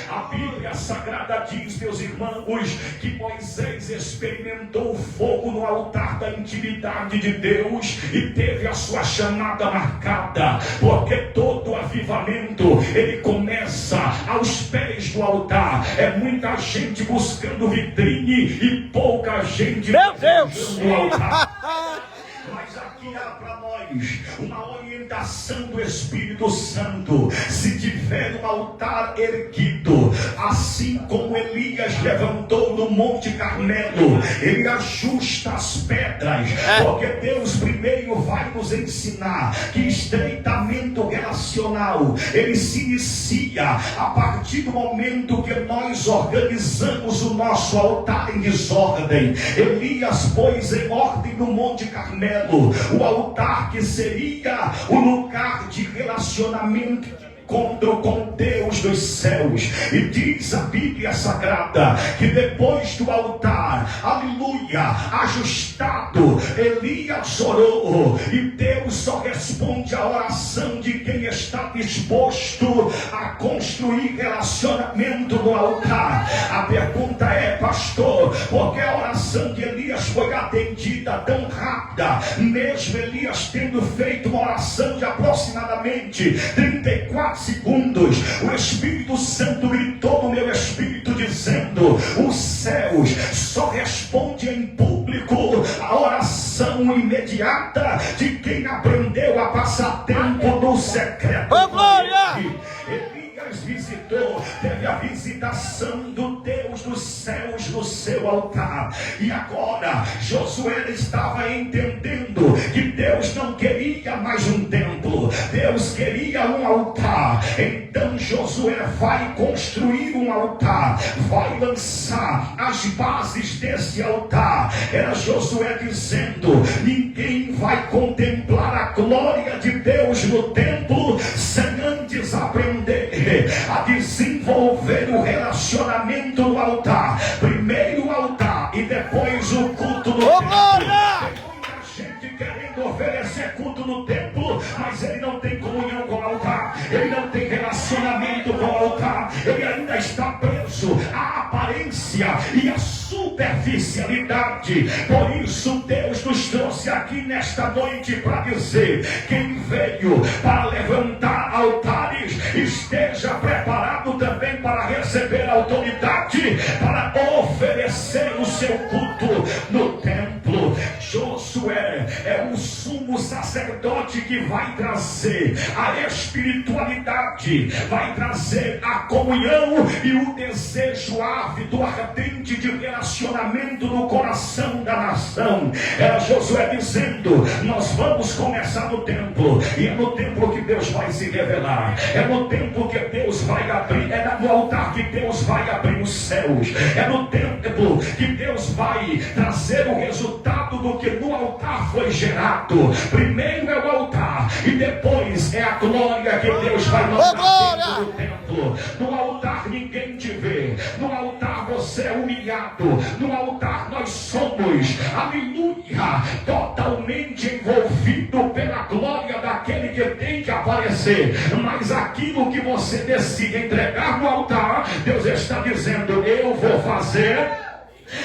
A Bíblia Sagrada diz, meus irmãos, que Moisés experimentou o fogo no altar da intimidade de Deus e teve a sua chamada marcada, porque todo avivamento ele começa aos pés do altar. É muita gente buscando vitrine e pouca gente buscando o altar. Mas aqui há para nós uma orientação do Espírito Santo. Se tiver um altar erguido, assim como Elias levantou no Monte Carmelo, ele ajusta as pedras, porque Deus primeiro vai nos ensinar que estreitamento relacional ele se inicia a partir do momento que nós organizamos o nosso altar em desordem. Elias pôs em ordem no Monte Carmelo o altar que seria o lugar de relacionamento com Deus dos céus. E diz a Bíblia Sagrada que depois do altar, aleluia, ajustado, Elias orou, e Deus só responde a oração de quem está disposto a construir relacionamento no altar. A pergunta é: pastor, por que a oração de Elias foi atendida tão rápida, mesmo Elias tendo feito uma oração de aproximadamente 34 segundos? O Espírito Santo gritou no meu espírito dizendo: os céus só respondem em público a oração imediata de quem aprendeu a passar tempo no secreto. Oh, glória! Elias visitou, teve a visitação do Deus dos céus no seu altar. E agora Josué estava entendendo que Deus não queria mais um templo, Deus queria um altar. Então Josué vai construir um altar, vai lançar as bases desse altar. Era Josué dizendo: ninguém vai contemplar a glória de Deus no templo sem antes aprender a desenvolver o relacionamento no altar. Primeiro o altar e depois o culto no no templo, mas ele não tem comunhão com o altar, ele não tem relacionamento com o altar, ele ainda está preso à aparência e à superficialidade. Por isso Deus nos trouxe aqui nesta noite para dizer: quem veio para levantar altares, esteja preparado também para receber autoridade, para oferecer o seu culto no templo. Josué é o sumo sacerdote que vai trazer a espiritualidade, vai trazer a comunhão e o desejo ávido, ardente de relacionamento no coração da nação. Era Josué dizendo: nós vamos começar no templo, e é no templo que Deus vai se revelar, é no templo que Deus vai abrir, é no altar que Deus vai abrir os céus, é no templo que Deus vai trazer o resultado do que no altar foi gerado. Primeiro é o altar e depois é a glória que Deus vai mandar dentro do templo. No altar ninguém te vê, no altar você é humilhado, no altar nós somos, aleluia, totalmente envolvido pela glória daquele que tem que aparecer. Mas aquilo que você decide entregar no altar, Deus está dizendo: eu vou fazer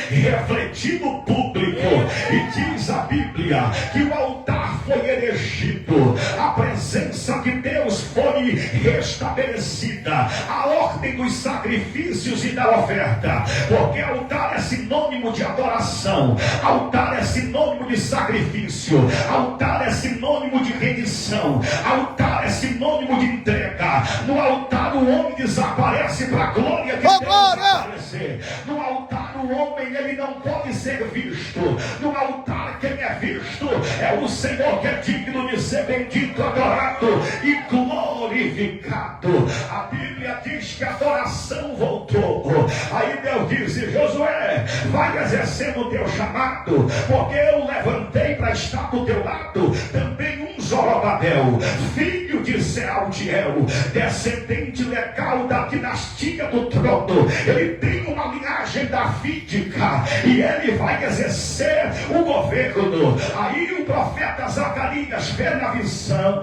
refletir no público. E diz a Bíblia que o altar foi erigido, a presença de Deus foi restabelecida, a ordem dos sacrifícios e da oferta, porque altar é sinônimo de adoração, altar é sinônimo de sacrifício, altar é sinônimo de rendição, altar é sinônimo de entrega. No altar o homem desaparece para a glória de Deus aparecer. No altar o homem ele não pode ser visto. No altar quem é visto é o Senhor, que é digno de ser bendito, adorado e glorificado. A Bíblia diz que a adoração voltou. Aí Deus disse: Josué, vai exercendo o teu chamado, porque eu levantei para estar do teu lado também um Zorobabel, filho de Sealtiel, descendente legal da dinastia do trono. Ele tem uma linhagem davídica e ele vai exercer o governo. Aí o profeta Zacarias vê na visão,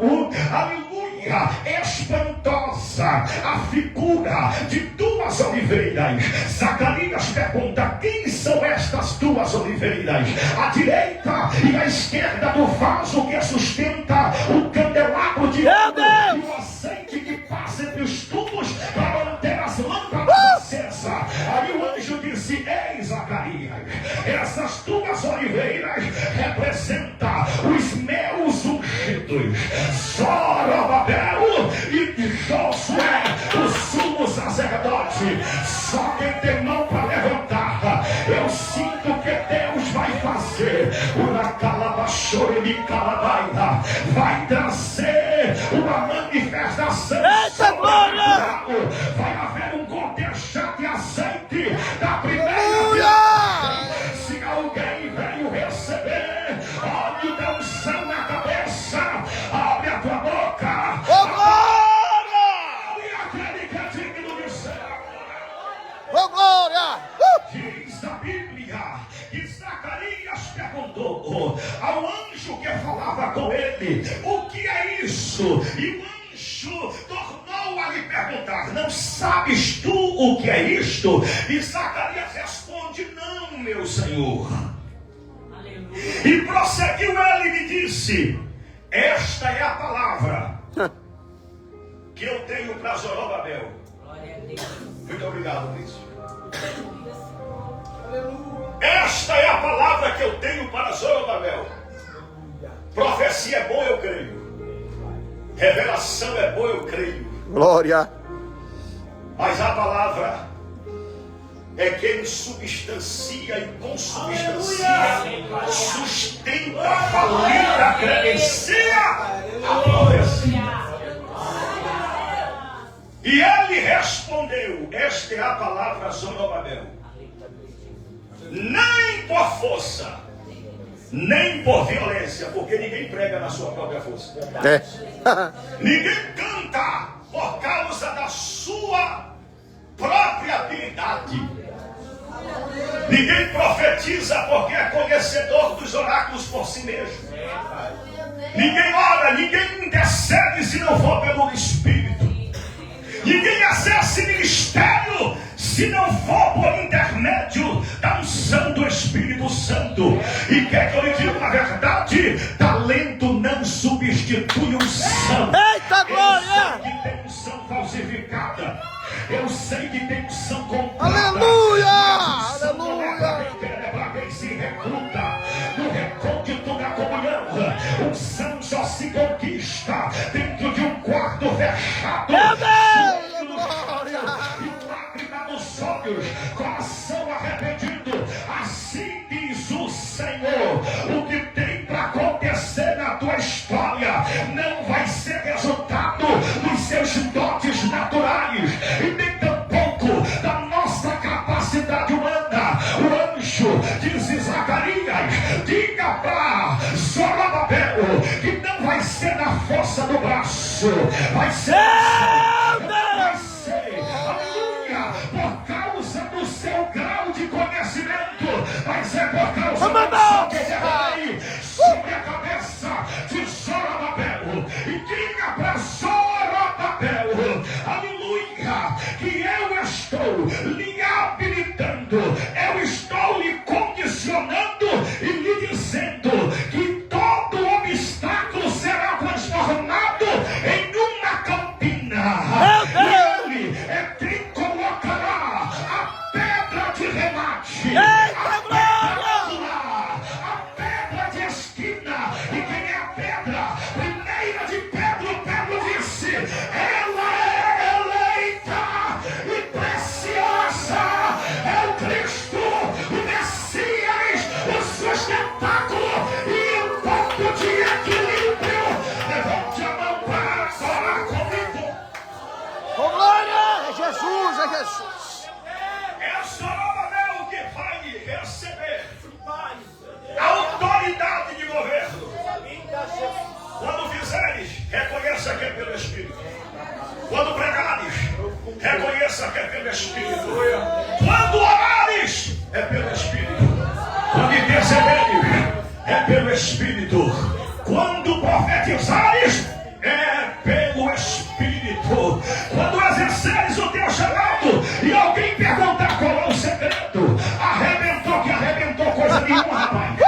aleluia, espantosa, a figura de duas oliveiras. Zacarias pergunta: quem são estas duas oliveiras? A direita e a esquerda do vaso que sustenta o candelabro de ouro e o azeite que passa entre os tubos para manter as lâmpadas acesas. Aí o anjo disse: ei, Zacarias, essas duas oliveiras representam os meus ungidos, Zorobabel e Josué, o sumo sacerdote. Só quem tem mão para levantar, eu sinto que Deus vai fazer vai trazer uma manifestação sobrenatural. Vai haver um gotejar de azeite da primeira vez. Se alguém veio receber óleo da unção na cabeça, abre a tua boca. E aquele que é digno de ser glória! Diz a Bíblia que Zacarias perguntou ao anjo que falava com ele: o que é isso? E o anjo tornou a lhe perguntar: não sabes tu o que é isto? E Zacarias responde: não, meu senhor. Aleluia. E prosseguiu ele e me disse: esta é a palavra que eu tenho para Zorobabel. Muito obrigado, príncipe. Esta é a palavra que eu tenho para Zorobabel. Profecia é boa, eu creio. Revelação é boa, eu creio. Glória. Mas a palavra é quem substancia e consubstancia, sustenta, valida, credencia a profecia. E ele respondeu: esta é a palavra Zorobabel. Nem por força, nem por violência, porque ninguém prega na sua própria força. Ninguém canta por causa da sua própria habilidade. Ninguém profetiza porque é conhecedor dos oráculos por si mesmo. Ninguém ora, ninguém intercede se não for pelo Espírito. Ninguém exerce ministério se não for por intermédio da unção do Espírito Santo. E quer que eu lhe diga uma verdade? Talento não substitui unção. Eita glória! Eu sei que tem unção falsificada. Eu sei que tem unção comprada. Aleluia! Aleluia! Quem se recruta no recôndito da comunhão. Unção só se conquista dentro de um quarto fechado. Meu Deus! Glória! E lágrima nos olhos, coração arrependido. Assim diz o Senhor: o que tem para acontecer na tua história não vai ser resultado dos seus dotes naturais e nem tampouco da nossa capacidade humana. O anjo disse: Zacarias, diga para Zorobabel que não vai ser na força do braço, vai ser, aleluia, por causa do seu grau de conhecimento, vai ser por causa da unção que derramei sobre a cabeça de Zorobabel. E diga para Zorobabel, aleluia, que eu estou lhe habilitando, eu estou lhe condicionando e lhe dizendo que todo obstáculo será transformado em uma campina. E ele é quem colocará a pedra de remate, a pedra de esquina. E quem é a pedra? Primeira de Pedro, Pedro disse: ela é eleita e preciosa, é o Cristo, o Messias, o sustentáculo e o ponto de equilíbrio. Levante a mão para falar comigo. Oh, glória! É Jesus, é Jesus! É Zorobabel que vai receber a autoridade de governo. Quando fizeres, reconheça que é pelo Espírito. Quando pregares, reconheça que é pelo Espírito. Quando orares, é pelo Espírito. Quando intercederes, é pelo Espírito. Quando profetizares, é pelo Espírito. Quando exerceres o teu chamado e alguém perguntar qual é o segredo, arrebentou que arrebentou coisa nenhuma, rapaz.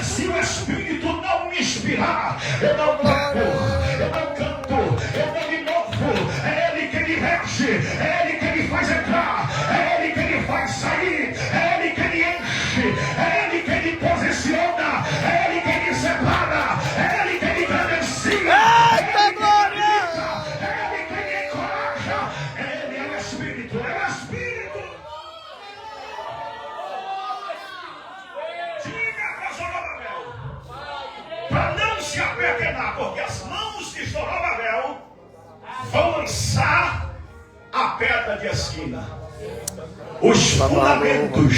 Se o Espírito não me inspirar, eu não toco, eu não canto, eu não me movo. É Ele que me rege, é Ele que me faz entrar, é Ele que me faz sair, é Ele que me enche, é Ele que me posiciona, é Ele que me separa, é Ele que me credencia. Eita glória! É Ele que me encoraja. Ele é o Espírito, é o Espírito. Diga para Zorobabel, para não se apequenar, porque as mãos de Zorobabel vão lançar a pedra de esquina, os fundamentos.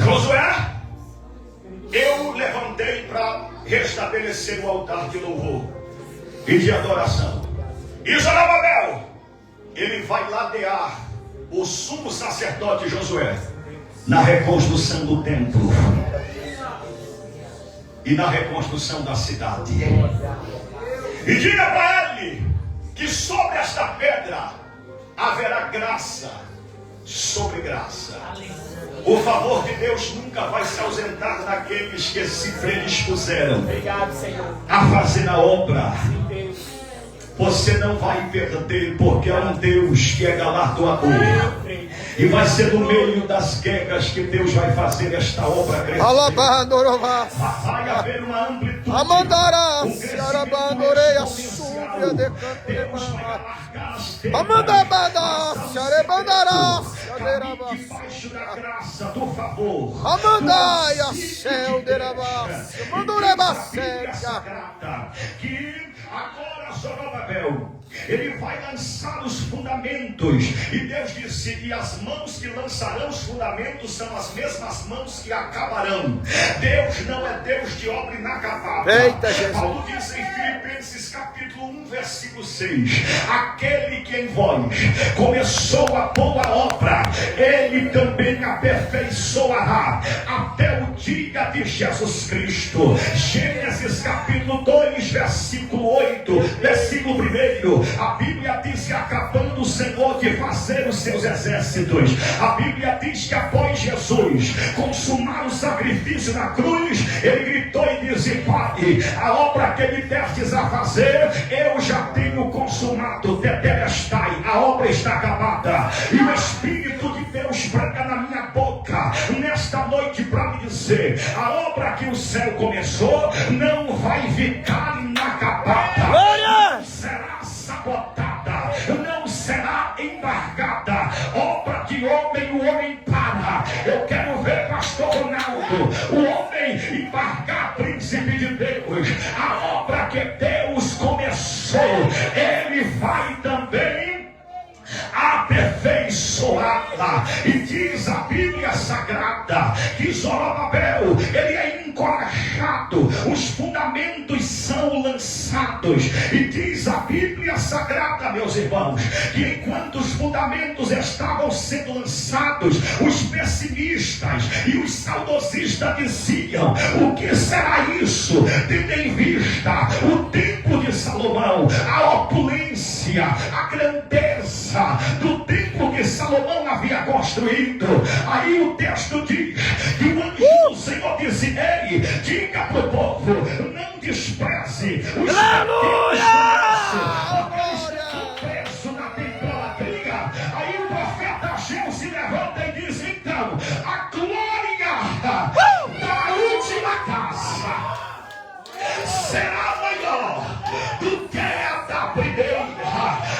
Josué, eu levantei para restabelecer o altar de louvor e de adoração. E Zorobabel, ele vai ladear o sumo sacerdote Josué na reconstrução do templo e na reconstrução da cidade. E diga para ele que sobre esta pedra haverá graça sobre graça. O favor de Deus nunca vai se ausentar daqueles que se predispuseram a fazer a obra. Você não vai perder, porque é um Deus que é galardoador. E vai ser no meio das guerras que Deus vai fazer esta obra crescer. Vai haver uma amplitude. Amandará, um crescimento Sarabandoreia, exponencial. Súbia de Deus vai Canto. alargar as tendas. Amandabada, Sarebandará, Caminhe debaixo da graça do favor. Amandaia, Do céu auxílio de Deus. Rabás, E Mandureba, diz a Bíblia seca. Sagrada que agora Zorobabel, ele vai lançar os fundamentos. E Deus disse que as mãos que lançarão os fundamentos são as mesmas mãos que acabarão. Deus não é Deus de obra inacabada. Eita, Jesus. Paulo diz em Filipenses capítulo 1, versículo 6. Aquele que em vós começou a boa obra, ele também aperfeiçoará até o dia de Jesus Cristo. Gênesis capítulo 2, versículo 8, versículo 1. A Bíblia diz que acabando o Senhor de fazer os seus exércitos, a Bíblia diz que após Jesus consumar o sacrifício na cruz, ele gritou e disse: Pai, a obra que me destes a fazer, eu já tenho consumado. Tetelestai, a obra está acabada. E o Espírito de Deus prega na minha boca nesta noite para me dizer: a obra que o céu começou não vai ficar inacabada, não será sabotada, não será embargada. Obra de homem, o homem para. Eu quero ver pastor Ronaldo, o homem embargar, príncipe de Deus. A obra que Deus começou, ele vai também aperfeiçoá-la. E diz a Bíblia Sagrada que Zorobabel, ele é encorajado, os fundamentos são lançados. E diz a Bíblia Sagrada, meus irmãos, que enquanto os fundamentos estavam sendo lançados, os pessimistas e os saudosistas diziam: o que será isso? Tendo em vista o templo de Salomão, a opulência, a grandeza do templo que Salomão havia construído. Aí o texto diz que o anjo do Senhor disse: ei, diga para o povo, não despreze os presos na temporaria. Aí o profeta Ageu se levanta e diz: então, a glória da última casa será maior do que a da primeira.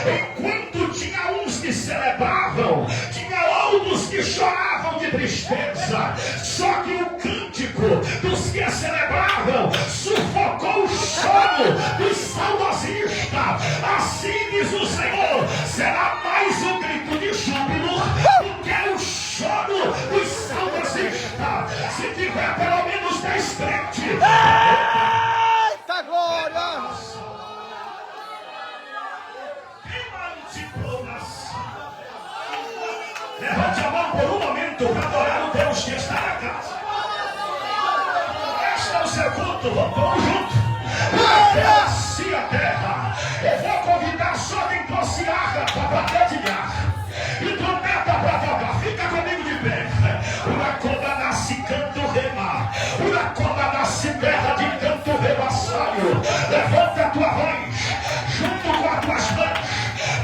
Enquanto tinha uns que celebravam, tinha outros que choravam de tristeza. Só que o cântico dos que celebravam sufocou o choro dos saudosistas. Assim diz o Senhor: será mais um grito de júbilo do que o choro dos saudosistas. Se tiver pelo menos 10 crentes. Eita glória! Levante a mão por um momento para adorar o Deus que está na casa. Este é o seu culto, vamos junto. Desce a terra. Eu vou convidar só quem trouxe arca para dedilhar e trombeta para tocar. Fica comigo de pé. Uracoba nasce canto rema. Uracoba nasce terra de canto remassaio. Levanta a tua voz junto com as tuas mãos.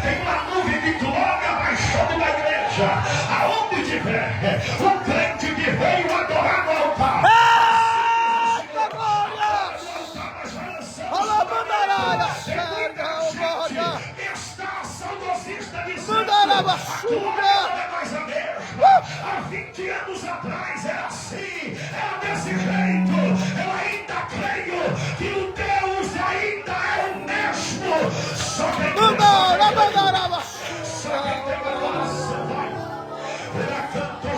Tem uma nuvem de glória baixando na igreja. Aonde tiver o crente que veio adorar no altar. Eita glória! Alabandará, glória! Está saudosista de Mandará Santo. É mais a mesma. Há 20 anos atrás era assim, era desse jeito. Eu ainda creio que o Deus ainda é o mesmo. Só que Mandará, só quem tem uma coração vai. Ela cantou,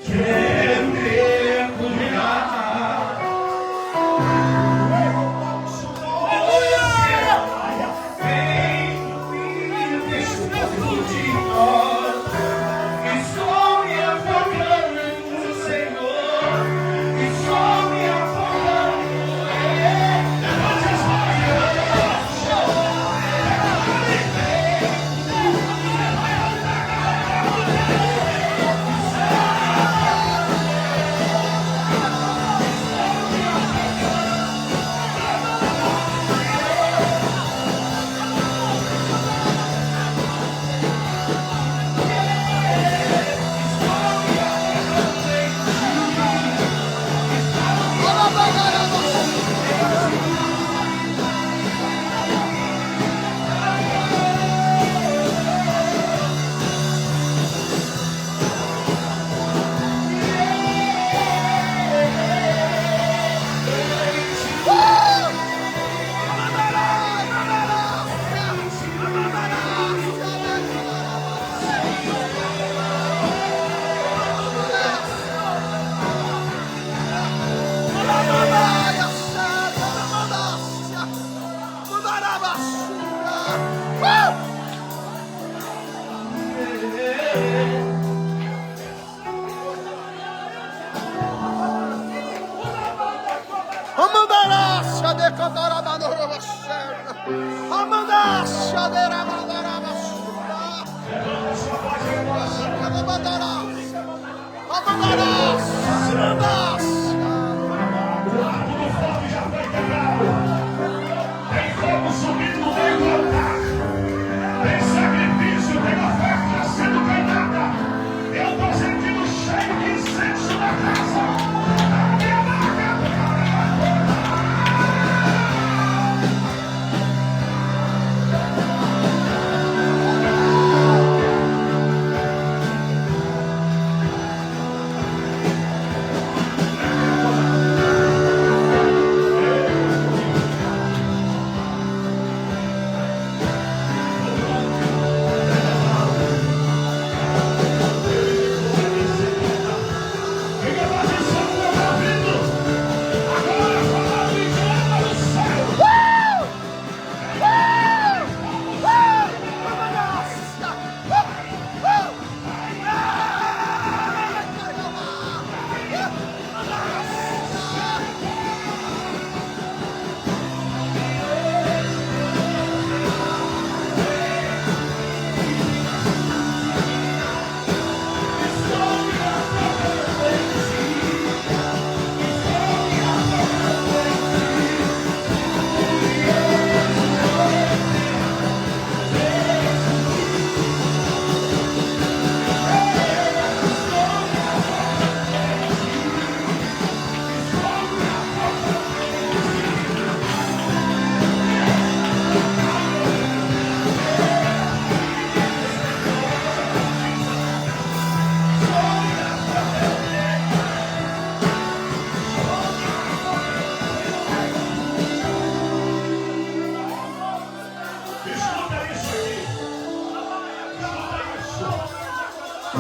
quero mergulhar. Vem desculpe de nós, estou me afogando, Senhor, estou me afogando.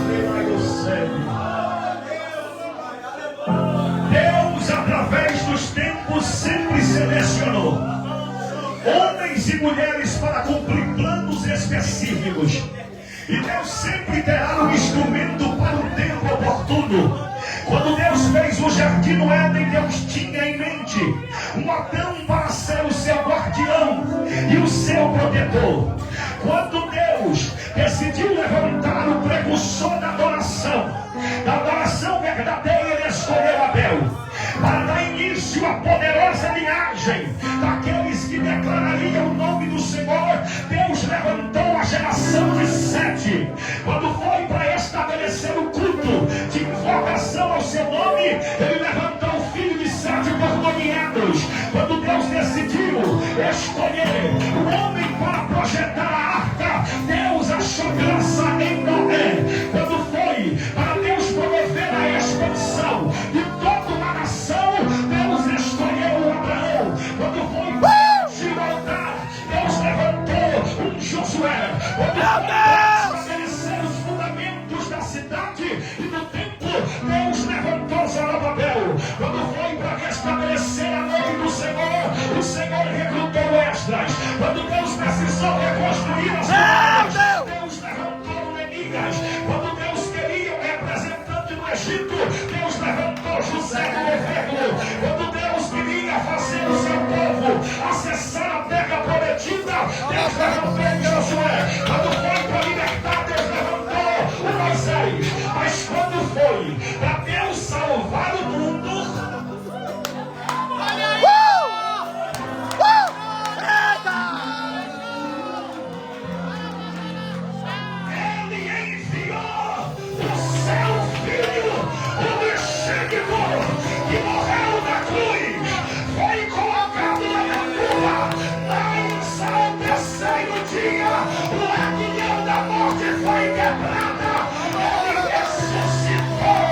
Levante as Deus, através dos tempos, sempre selecionou homens e mulheres para cumprir planos específicos. E Deus sempre terá um instrumento para o tempo oportuno. Quando Deus fez o jardim no Éden, Deus tinha em mente um Adão para ser o seu guardião e o seu protetor. Quando Deus decidiu levantar o precursor da adoração verdadeira, Ele escolheu Abel para dar início à poderosa linhagem daqueles que declarariam o nome do Senhor. Deus levantou a geração de Sete. Quando foi para estabelecer o culto de invocação ao seu nome, Ele levantou o filho de Sete por 9 anos. Quando Deus decidiu escolher o homem para projetar a arca, Deus achou graça em Noé. Quando foi para Deus promover a expansão de toda uma nação, Deus escolheu Abraão. Quando foi para Gibraltar, Deus levantou um Josué. Quando foi para estabelecer os fundamentos da cidade e do templo, Deus no Egito, Deus levantou José do governo. Quando Deus queria fazer o seu povo acessar a terra prometida, Deus levantou Josué. Quando foi para libertar, Deus levantou o Moisés. Mas quando foi para Deus salvar o mundo, Ele enviou o seu filho, o unigênito, que morreu na cruz, foi colocado na tumba, mas ao terceiro dia, o aguilhão da morte foi quebrada, ele ressuscitou.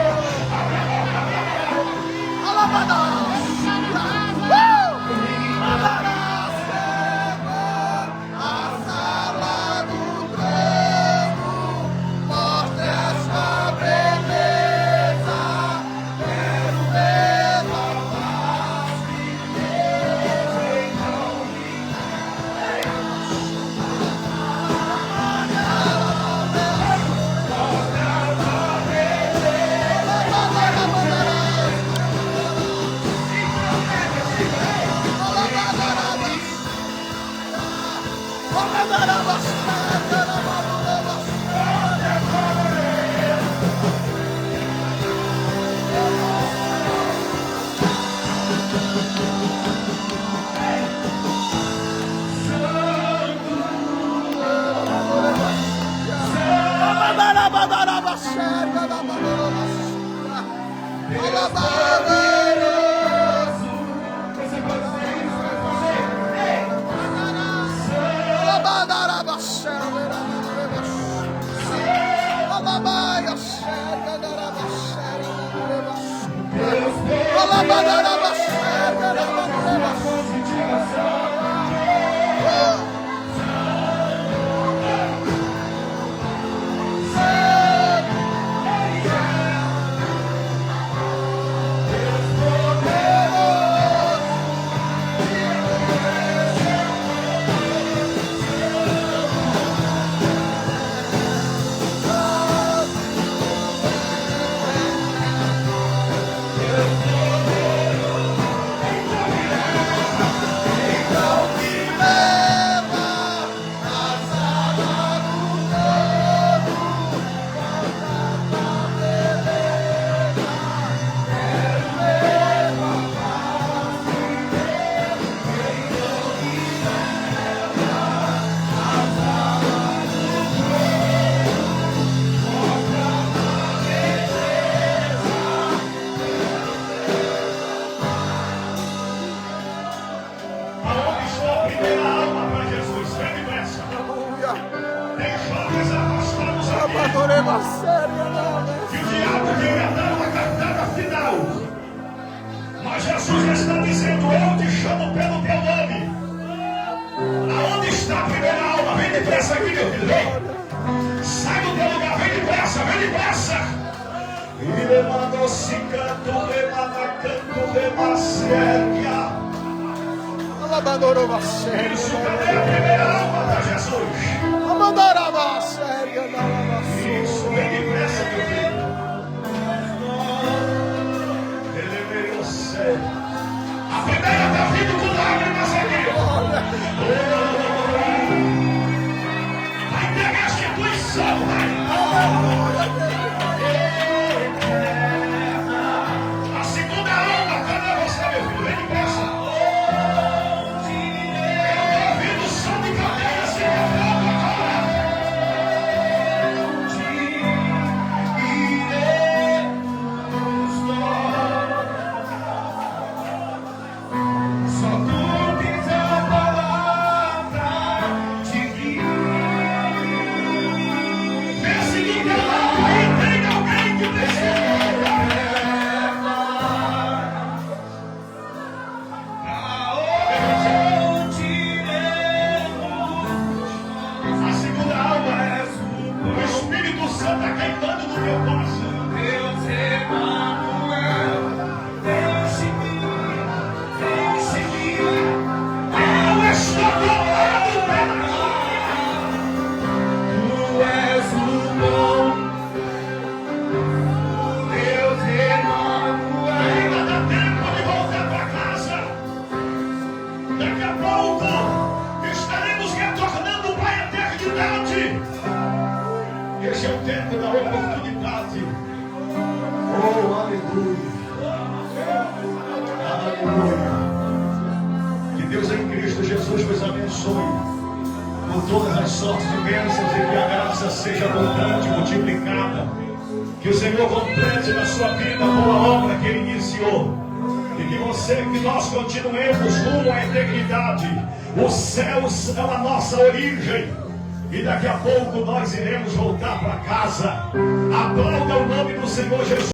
Que o diabo queria dar uma cartada final. Mas Jesus está dizendo: eu te chamo pelo teu nome. Aonde está a primeira alma? Vem depressa aqui, meu filho. Vem. Sai do teu lugar, vem depressa, vem depressa. Ele mandou se canto, remanacanto, remasséria. Isso, cadê a primeira alma da Jesus? Isso, vem depressa, meu filho. Ele veio sério. A primeira está vindo com lágrimas aqui. Vai pegar a instituição, vai. A segunda alma, cadê você, meu filho? Vem depressa. Eu estou ouvindo o som de cadeia se quebrando agora. Aleluia. Que Deus em Cristo Jesus vos abençoe com todas as sortes de bênçãos e que a graça seja abundante, multiplicada. Que o Senhor complete na sua vida a boa obra que Ele iniciou. E que nós continuemos rumo à eternidade. Os céus são a nossa origem. E daqui a pouco nós iremos voltar para casa. Aplauda o nome do Senhor Jesus.